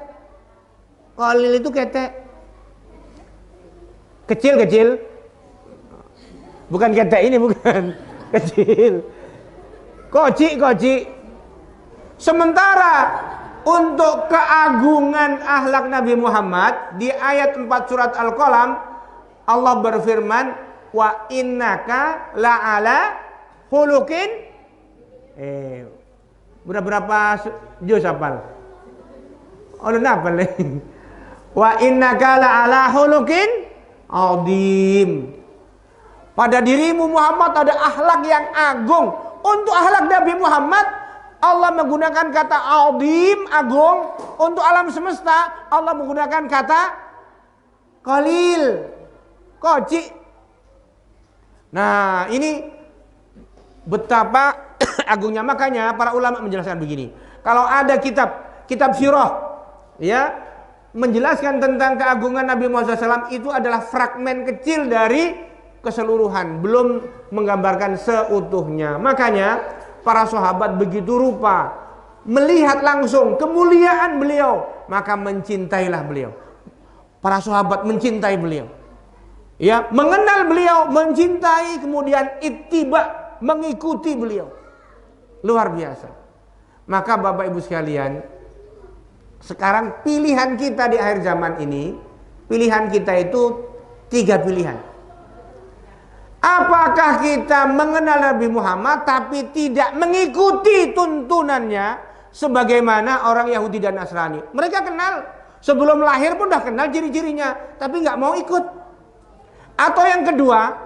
Qalil itu ketek. Kecil-kecil. Bukan ketek ini, bukan. Kecil. Koci. Sementara untuk keagungan akhlak Nabi Muhammad di ayat 4 surat Al-Qalam, Allah berfirman, wa innaka la'ala khuluqin. Berapa juz hafal? Kenapa nih? Wa innaka la'ala khuluqin azim. Pada dirimu Muhammad ada akhlak yang agung. Untuk akhlak Nabi Muhammad Allah menggunakan kata azim, agung. Untuk alam semesta Allah menggunakan kata qalil, koci. Nah, ini betapa agungnya. Makanya para ulama menjelaskan begini. Kalau ada kitab sirah, ya, menjelaskan tentang keagungan Nabi Muhammad SAW, itu adalah fragmen kecil dari keseluruhan, belum menggambarkan seutuhnya. Makanya para sahabat begitu rupa melihat langsung kemuliaan beliau, maka mencintailah beliau. Para sahabat mencintai beliau, ya, mengenal beliau, mencintai, kemudian ittiba, mengikuti beliau. Luar biasa. Maka Bapak Ibu sekalian, sekarang pilihan kita di akhir zaman ini, pilihan kita itu 3 pilihan. Apakah kita mengenal Nabi Muhammad tapi tidak mengikuti tuntunannya sebagaimana orang Yahudi dan Nasrani? Mereka kenal, sebelum lahir pun udah kenal ciri-cirinya, tapi nggak mau ikut. Atau yang kedua,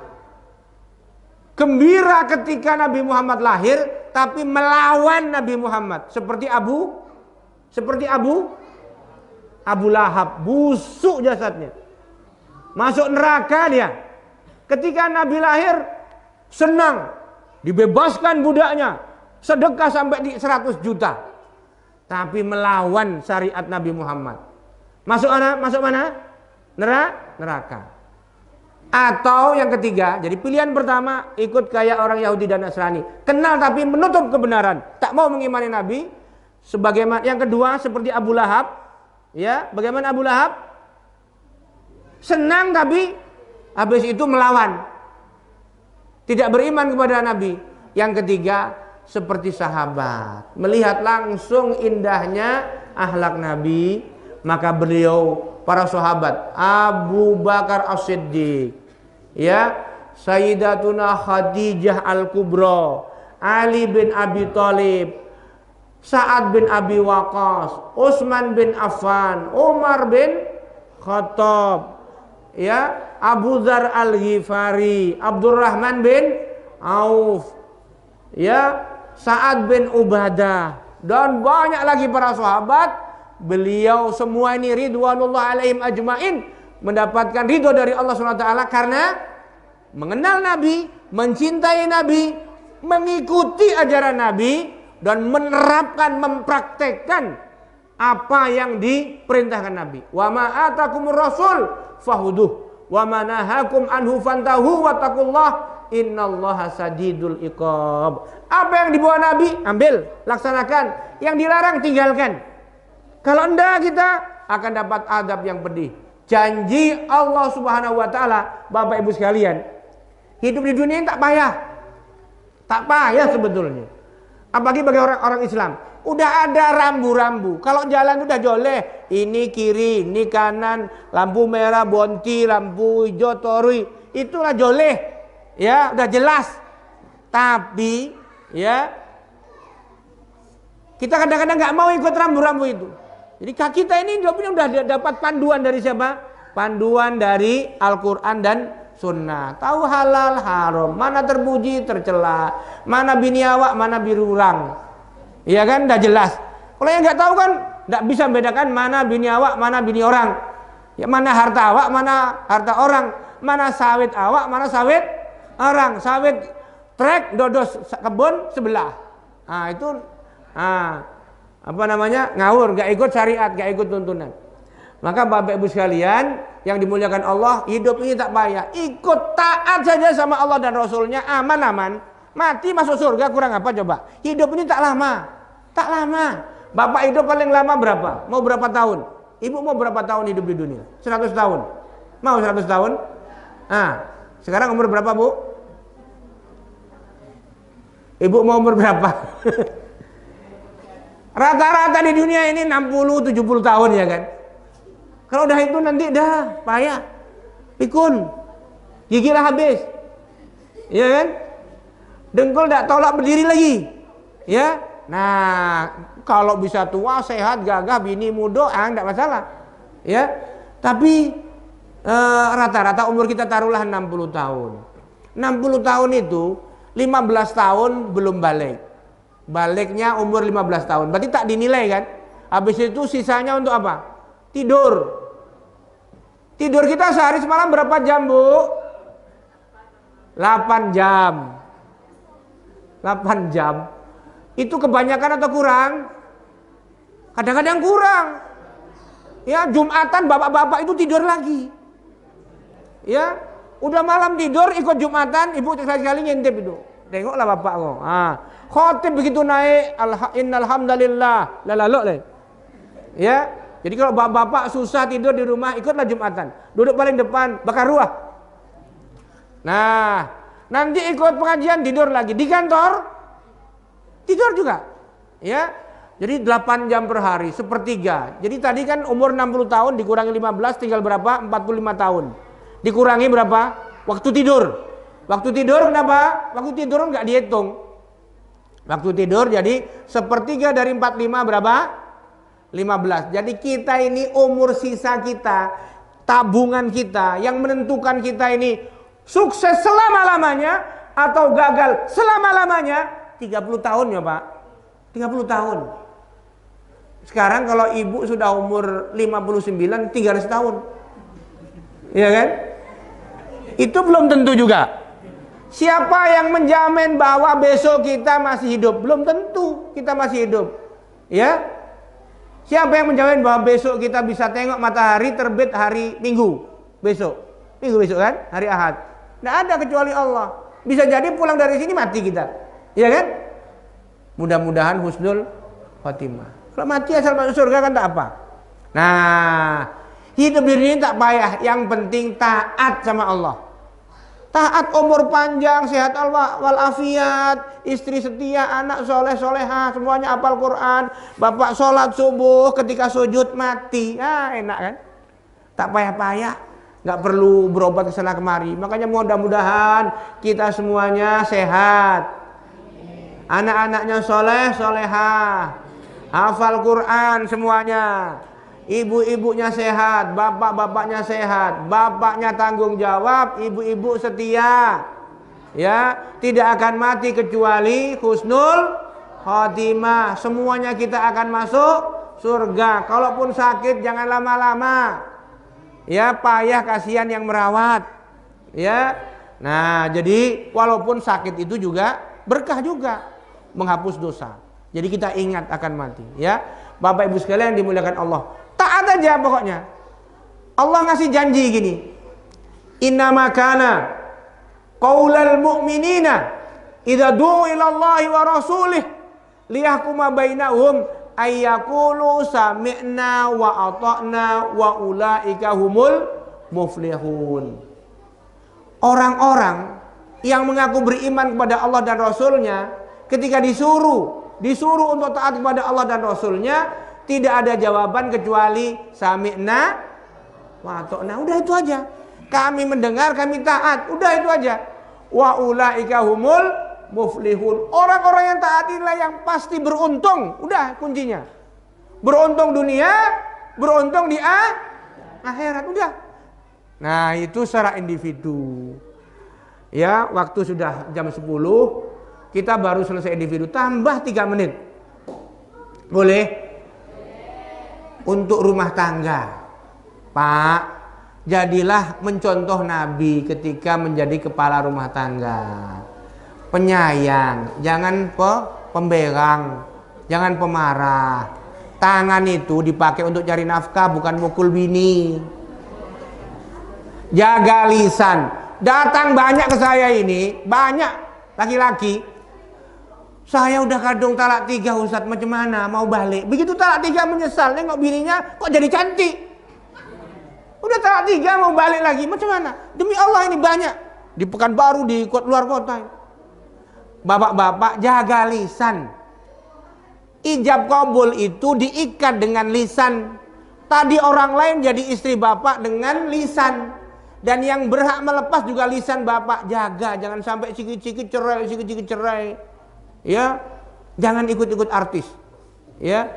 gembira ketika Nabi Muhammad lahir tapi melawan Nabi Muhammad, seperti Abu Lahab, busuk jasadnya, masuk neraka dia. Ketika Nabi lahir senang, dibebaskan budaknya, sedekah sampai di 100 juta, tapi melawan syariat Nabi Muhammad, masuk mana? Neraka. Atau yang ketiga, jadi pilihan pertama ikut kayak orang Yahudi dan Nasrani, kenal tapi menutup kebenaran, tak mau mengimani Nabi. Sebagaimana yang kedua seperti Abu Lahab, ya, bagaimana Abu Lahab? Senang tapi habis itu melawan, tidak beriman kepada Nabi. Yang ketiga seperti sahabat, melihat langsung indahnya akhlak Nabi, maka beliau, para sahabat, Abu Bakar As-Siddiq, ya, Sayyidatuna Khadijah Al-Kubra, Ali bin Abi Thalib, Sa'ad bin Abi Waqqas, Utsman bin Affan, Umar bin Khattab, ya, Abu Dzar Al-Ghifari, Abdurrahman bin Auf, ya, Sa'ad bin Ubadah, dan banyak lagi para sahabat. Beliau semua ini ridwanullah alaihim ajmain mendapatkan ridho dari Allah SWT karena mengenal Nabi, mencintai Nabi, mengikuti ajaran Nabi, dan menerapkan, mempraktekkan apa yang diperintahkan Nabi. Wa ma atakumur rasul fahuduh wa manahakum anhu fantahu wattaqullah innallaha sadidul iqab. Apa yang dibawa Nabi, ambil, laksanakan. Yang dilarang, tinggalkan. Kalau enggak, kita akan dapat adab yang pedih. Janji Allah Subhanahu wa taala, Bapak Ibu sekalian, hidup di dunia ini tak payah. Tak payah sebetulnya. Apalagi bagi orang-orang Islam. Udah ada rambu-rambu. Kalau jalan udah joleh, ini kiri, ini kanan, lampu merah bonti, lampu hijau torui, itulah joleh. Ya, udah jelas. Tapi ya, kita kadang-kadang nggak mau ikut rambu-rambu itu. Jadi kita ini udah dapat panduan dari siapa? Panduan dari Al-Quran dan Sunnah. Tahu halal haram, mana terpuji tercela, mana bini awak, mana biru urang. Iya kan, udah jelas. Kalau yang nggak tahu kan nggak bisa membedakan mana bini awak, mana bini orang. Ya, mana harta awak, mana harta orang, mana sawit awak, mana sawit orang. Sawit trek dodos kebun sebelah. Nah itu, apa namanya, ngawur, nggak ikut syariat, nggak ikut tuntunan. Maka Bapak Ibu sekalian yang dimuliakan Allah, hidup ini tak payah. Ikut taat saja sama Allah dan Rasulnya, aman-aman. Mati masuk surga kurang apa coba? Hidup ini tak lama. Tak lama. Bapak hidup paling lama berapa? Mau berapa tahun? Ibu mau berapa tahun hidup di dunia? 100 tahun. Mau 100 tahun? Sekarang umur berapa, Bu? Ibu mau umur berapa? Rata-rata di dunia ini 60-70 tahun ya kan? Kalau udah itu nanti dah payah. Pikun. Gigilah habis. Iya kan? Dengkul tak tolak berdiri lagi. Ya. Nah, kalau bisa tua, sehat, gagah, bini muda, enggak masalah. Ya. Tapi rata-rata umur kita taruhlah 60 tahun. 60 tahun itu 15 tahun belum balik. Baliknya umur 15 tahun. Berarti tak dinilai kan? Habis itu sisanya untuk apa? Tidur. Tidur kita sehari semalam berapa jam, Bu? 8 jam. 8 jam. Itu kebanyakan atau kurang? Kadang-kadang kurang. Ya, Jumatan bapak-bapak itu tidur lagi. Ya, udah malam tidur ikut Jumatan, ibu sekali-sekali ngintip itu. Tengoklah bapak kok. Khotib begitu naik, innal hamdalillah, lalalok. Ya, jadi kalau bapak-bapak susah tidur di rumah, ikutlah Jumatan. Duduk paling depan, bakar ruah. Nah, nanti ikut pengajian tidur lagi di kantor. Tidur juga. Ya. Jadi 8 jam per hari, sepertiga. Jadi tadi kan umur 60 tahun dikurangi 15 tinggal berapa? 45 tahun. Dikurangi berapa? Waktu tidur. Waktu tidur kenapa? Waktu tidur enggak dihitung. Waktu tidur jadi sepertiga dari 45 berapa? 15. Jadi kita ini umur sisa kita, tabungan kita yang menentukan kita ini sukses selama-lamanya atau gagal selama-lamanya 30 tahun ya Pak. 30 tahun. Sekarang kalau ibu sudah umur 59, 300 tahun. Iya kan? Itu belum tentu juga. Siapa yang menjamin bahwa besok kita masih hidup? Belum tentu kita masih hidup. Ya? Siapa yang menjamin bahwa besok kita bisa tengok matahari terbit hari Minggu besok? Minggu besok kan? Hari Ahad. Tidak ada kecuali Allah. Bisa jadi pulang dari sini mati kita. Iya kan? Mudah-mudahan husnul khotimah. Kalau mati asal masuk surga kan tak apa. Nah, hidup di dunia tak payah. Yang penting taat sama Allah. Taat, umur panjang, sehat Allah walafiat, istri setia, anak soleh soleha, semuanya hafal Quran. Bapak sholat subuh ketika sujud mati. Enak kan? Tak payah-payah. Nggak perlu berobat ke sana kemari. Makanya mudah-mudahan kita semuanya sehat. Anak-anaknya soleh, soleha, hafal Quran semuanya. Ibu-ibunya sehat, bapak-bapaknya sehat, bapaknya tanggung jawab, ibu-ibu setia. Ya, tidak akan mati kecuali husnul khotimah. Semuanya kita akan masuk surga. Kalaupun sakit jangan lama-lama. Ya, payah kasihan yang merawat. Ya. Nah, jadi walaupun sakit itu juga berkah juga. Menghapus dosa. Jadi kita ingat akan mati, ya. Bapak Ibu sekalian yang dimuliakan Allah. Taat aja pokoknya. Allah ngasih janji gini. Innama kana qaulal mu'minina idza du'u ila Allahi wa rasulih liyahkuma bainahum ayyaqulu sami'na wa ata'na wa ulaika humul muflihun. Orang-orang yang mengaku beriman kepada Allah dan Rasulnya, ketika disuruh untuk taat kepada Allah dan Rasulnya, tidak ada jawaban kecuali sami'na wa ata'na. Udah itu aja. Kami mendengar, kami taat. Udah itu aja. Wa ulaika humul muflihun. Orang-orang yang taat inilah yang pasti beruntung. Udah kuncinya. Beruntung dunia, beruntung di akhirat. Udah. Nah, itu secara individu. Ya, waktu sudah jam 10. Kita baru selesai individu. Tambah 3 menit. Boleh? Untuk rumah tangga. Pak, jadilah mencontoh Nabi ketika menjadi kepala rumah tangga. Penyayang, jangan pemberang, jangan pemarah. Tangan itu dipakai untuk cari nafkah, bukan mukul bini. Jaga lisan. Datang banyak ke saya ini, banyak laki-laki. Saya udah kadung talak 3 Ustaz, macam mana mau balik? Begitu talak 3 menyesal, nengok bininya kok jadi cantik. Udah talak 3 mau balik lagi, macam mana? Demi Allah ini banyak. Di Pekanbaru, di luar kota. Bapak-bapak jaga lisan. Ijab kabul itu diikat dengan lisan. Tadi orang lain jadi istri bapak dengan lisan. Dan yang berhak melepas juga lisan bapak. Jaga, jangan sampai sikit-sikit cerai. Ya, jangan ikut-ikut artis. Ya.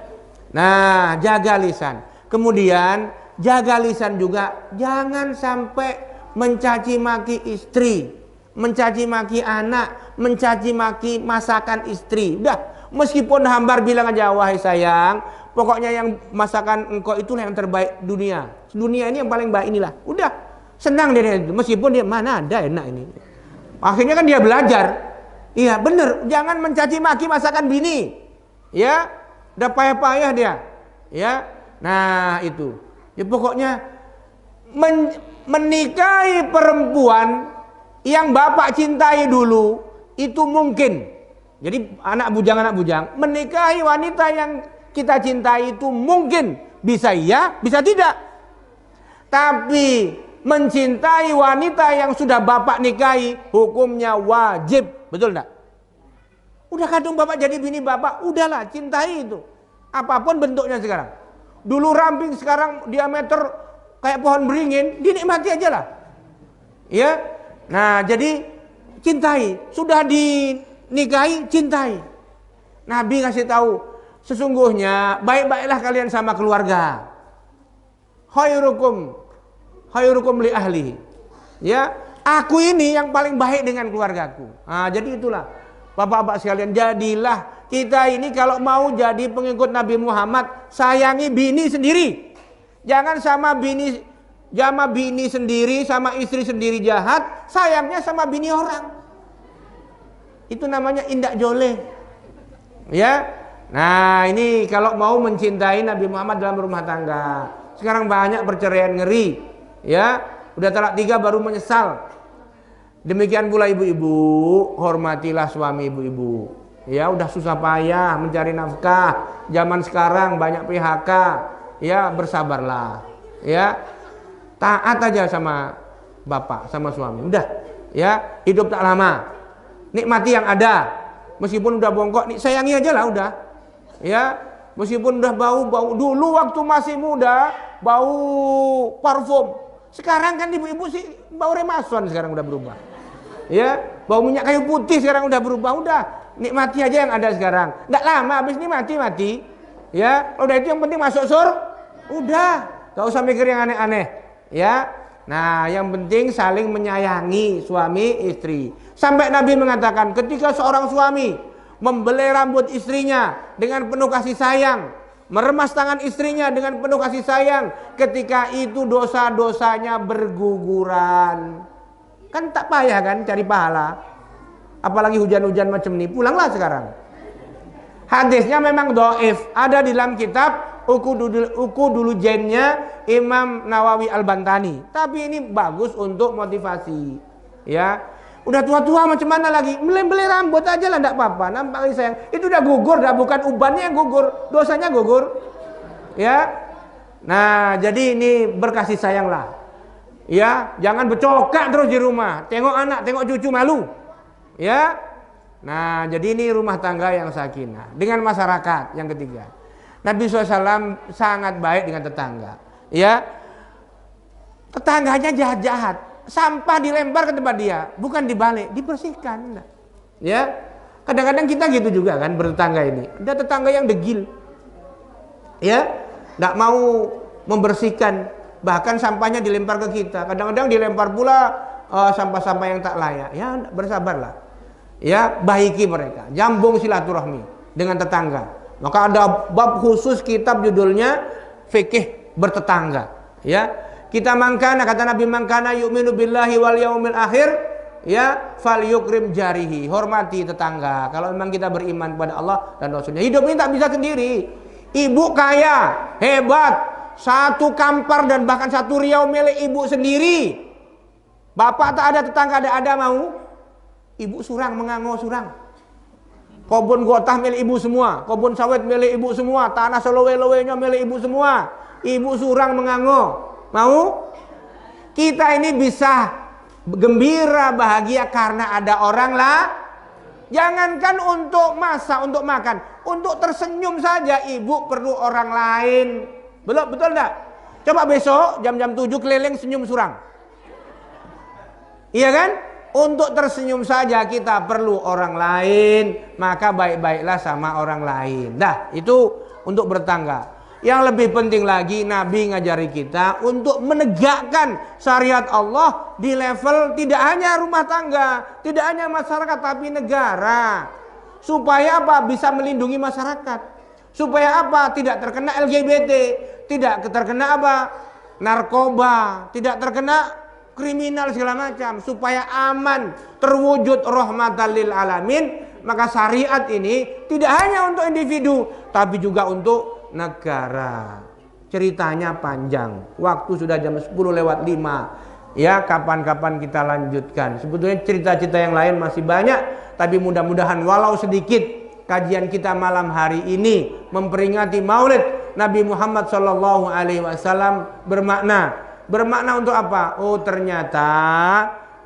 Nah, jaga lisan. Kemudian jaga lisan juga, jangan sampai mencaci maki istri, mencaci maki anak, mencaci maki masakan istri. Udah, meskipun hambar bilang aja, wahai sayang, pokoknya yang masakan engkau itulah yang terbaik dunia. Dunia ini yang paling baik inilah. Udah, senang dia itu. Meskipun dia mana ada enak ini. Akhirnya kan dia belajar. Iya, bener, jangan mencaci maki masakan bini. Ya, udah payah-payah dia. Ya. Nah, itu. Ya pokoknya menikahi perempuan yang bapak cintai dulu itu mungkin. Jadi anak bujang menikahi wanita yang kita cintai itu mungkin, bisa iya, bisa tidak. Tapi mencintai wanita yang sudah bapak nikahi hukumnya wajib, betul enggak? Udah kadung bapak jadi bini bapak, udahlah cintai itu. Apapun bentuknya sekarang. Dulu ramping, sekarang diameter kayak pohon beringin, dinikmati aja lah. Ya. Nah, jadi cintai. Sudah dinikahi, cintai. Nabi ngasih tahu, sesungguhnya baik-baiklah kalian sama keluarga. Khairukum li ahli. Ya, aku ini yang paling baik dengan keluargaku. Nah, jadi itulah. Bapak-bapak sekalian, jadilah kita ini kalau mau jadi pengikut Nabi Muhammad, sayangi bini sendiri. Jangan sama bini sendiri, sama istri sendiri jahat, sayangnya sama bini orang. Itu namanya indak joleh. Ya. Nah, ini kalau mau mencintai Nabi Muhammad dalam rumah tangga. Sekarang banyak perceraian ngeri. Ya, udah talak 3 baru menyesal. Demikian pula ibu-ibu, hormatilah suami ibu-ibu. Ya, udah susah payah mencari nafkah. Zaman sekarang banyak PHK. Ya, bersabarlah. Ya, taat aja sama bapak, sama suami. Udah, ya, hidup tak lama. Nikmati yang ada. Meskipun udah bongkok, sayangi aja lah udah. Ya, meskipun udah bau-bau. Dulu waktu masih muda, bau parfum. Sekarang kan ibu-ibu sih bau remason, sekarang udah berubah. Ya, bau minyak kayu putih sekarang udah berubah. Udah, nikmati aja yang ada sekarang. Nggak lama habis ini mati. Ya, udah itu yang penting masuk udah, nggak usah mikir yang aneh-aneh. Ya, nah yang penting saling menyayangi suami istri. Sampai Nabi mengatakan, ketika seorang suami membelai rambut istrinya dengan penuh kasih sayang, meremas tangan istrinya dengan penuh kasih sayang, ketika itu dosa-dosanya berguguran. Kan tak payah kan cari pahala. Apalagi hujan-hujan macam ini, pulanglah sekarang. Hadisnya memang dhaif, ada di dalam kitab uku dulu jennya Imam Nawawi Al-Bantani. Tapi ini bagus untuk motivasi. Ya, udah tua-tua macam mana lagi? Beli rambut aja lah, enggak apa-apa. Nampak sayang. Itu udah gugur, dah bukan ubannya yang gugur, dosanya gugur. Ya. Nah, jadi ini berkasih sayang lah. Ya, jangan bercokak terus di rumah. Tengok anak, tengok cucu malu. Ya. Nah, jadi ini rumah tangga yang sakinah dengan masyarakat. Yang ketiga, Nabi SAW sangat baik dengan tetangga. Ya, tetangganya jahat-jahat, sampah dilempar ke tempat dia, bukan dibalik, dibersihkan. Ya, kadang-kadang kita gitu juga kan bertetangga ini. Ada tetangga yang degil, ya, nggak mau membersihkan, bahkan sampahnya dilempar ke kita. Kadang-kadang dilempar pula sampah-sampah yang tak layak. Ya, bersabarlah. Ya, baiki mereka, jambung silaturahmi dengan tetangga. Maka ada bab khusus kitab judulnya fikih bertetangga. Ya, kita mangkana, kata Nabi, mangkana yu'minu billahi wal yaumil akhir, ya, fal yukrim jarihi, hormati tetangga. Kalau memang kita beriman pada Allah dan Rasulnya. Hidup ini tak bisa sendiri. Ibu kaya, hebat, satu kampar dan bahkan satu riau milik ibu sendiri. Bapak tak ada, tetangga ada mau. Ibu surang, mengango surang. Kebun gotah milik ibu semua, kebun sawit milik ibu semua, tanah selowe-lowenya milik ibu semua. Ibu surang, mengango. Mau? Kita ini bisa gembira, bahagia karena ada orang lah. Jangankan untuk masak, untuk makan, untuk tersenyum saja ibu perlu orang lain. Belum, betul enggak? Coba besok jam-jam 7 keliling senyum surang. Iya kan? Untuk tersenyum saja kita perlu orang lain, maka baik-baiklah sama orang lain. Dah, itu untuk bertangga. Yang lebih penting lagi, Nabi ngajari kita untuk menegakkan syariat Allah di level tidak hanya rumah tangga, tidak hanya masyarakat, tapi negara. Supaya apa? Bisa melindungi masyarakat. Supaya apa? Tidak terkena LGBT, tidak terkena apa? Narkoba, tidak terkena kriminal segala macam, supaya aman, terwujud rahmatan lil alamin. Maka syariat ini tidak hanya untuk individu, tapi juga untuk negara. Ceritanya panjang, waktu sudah jam 10:05. Ya, kapan-kapan kita lanjutkan. Sebetulnya cerita-cerita yang lain masih banyak, tapi mudah-mudahan walau sedikit kajian kita malam hari ini memperingati Maulid Nabi Muhammad SAW bermakna untuk apa? Oh, ternyata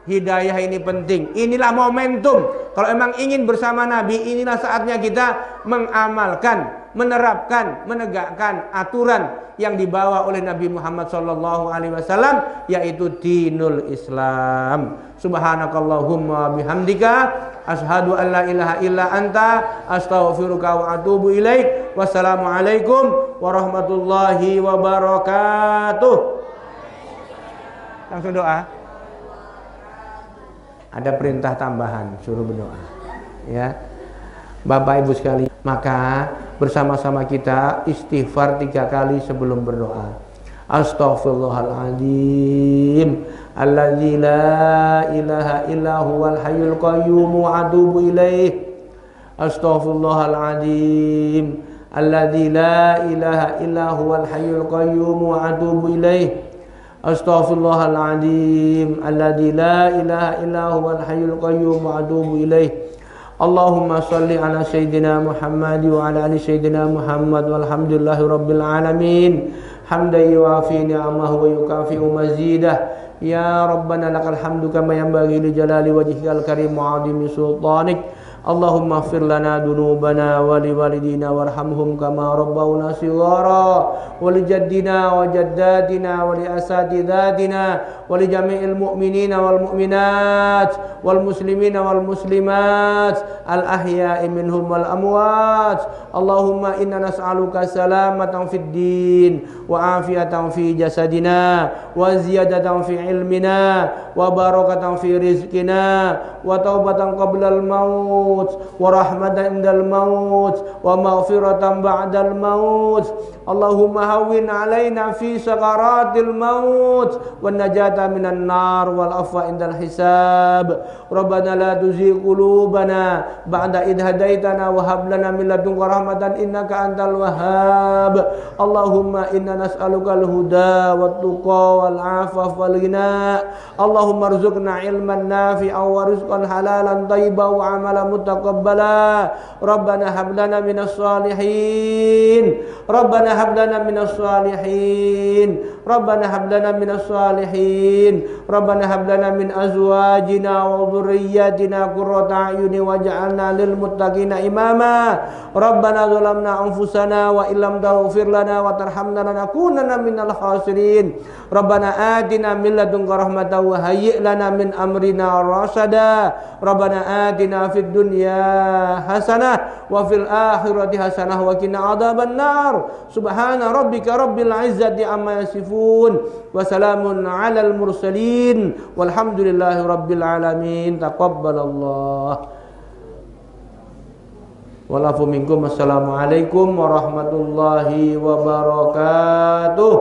hidayah ini penting. Inilah momentum. Kalau emang ingin bersama Nabi, inilah saatnya kita mengamalkan, menerapkan, menegakkan aturan yang dibawa oleh Nabi Muhammad SAW, yaitu dinul Islam. Subhanakallahumma bihamdika, ashhadu an la ilaha illa anta, astaghfiruka wa atubu ilaik. Wassalamualaikum warahmatullahi wabarakatuh. Langsung doa. Ada perintah tambahan, suruh berdoa. Ya, Bapak Ibu sekalian, maka bersama-sama kita istighfar 3 kali sebelum berdoa. Astaghfirullahaladzim, alladzi la ilaha illa huwal hayyul qayyum wa atubu ilaih. Astaghfirullahaladzim, alladzi la ilaha illa huwal hayyul qayyum wa atubu ilaih. Astaghfirullahaladzim, alladzi la ilaha illa huwal hayyul qayyum wa atubu ilaih. Allahumma salli ala sayyidina Muhammad wa ala ali sayyidina Muhammad walhamdulillahi rabbil alamin. Hamdan yuafi ni'amahu wa yukafi'u mazidah. Ya Rabbana lakal hamdu kama yanbaghi li jalali wajhikal karim wa 'azimi sultanik. Allahumma ighfir lana dunubana wa liwalidina warhamhum kama rabbawna shighara, wa li jaddina wa jaddatina wa li asatidatina wa li jami'il mu'minina wal mu'minat wal muslimina wal muslimat al ahya'i minhum wal amwat. Allahumma inna nas'aluka salamatan fid din wa afiatan fi jasadina wa ziyadatan fi ilmina wa barakatan fi rizqina wa taubatan qabla al maut wa rahmatan indal maut wa maghfiratan ba'dal maut. Allahumma hawwin alaina fi sakaratil maut wan najata minan nar wal afwa indal hisab. Rabbana la tuzigh qulubana ba'da idh hadaitana wa hab lana min ladunka rahmatan rahmatan innaka antal wahhab. Allahumma inna nas'alukal huda wat tuqa wal afaf wal ghina. Allahumma rzuqna ilman nafi'an wa rizqan halalan thayyiban wa amalan mutaqabbala. Rabbana hab lana minas salihin. Rabbana hab lana minas salihin. Rabbana hab lana minas salihin. Rabbana hab lana min azwajina wa dhurriyyatina qurrata a'yuni waj'alna lil muttaqina imama. Rabbana zalamna anfusana wa illam taghfir lana wa tarhamna lanakunanna minal khasirin. Rabbana atina min ladunka rahmatan wa hayyi' lana min amrina rasada. Rabbana atina fid dunya hasanah wa fil akhirati hasanah wa qina adzaban nar. Subhana rabbika rabbil izzati amma yasifun wa salamun alal mursalin walhamdulillahi rabbil alamin. Taqabbalallah. Walafu minkum. Assalamualaikum warahmatullahi wabarakatuh.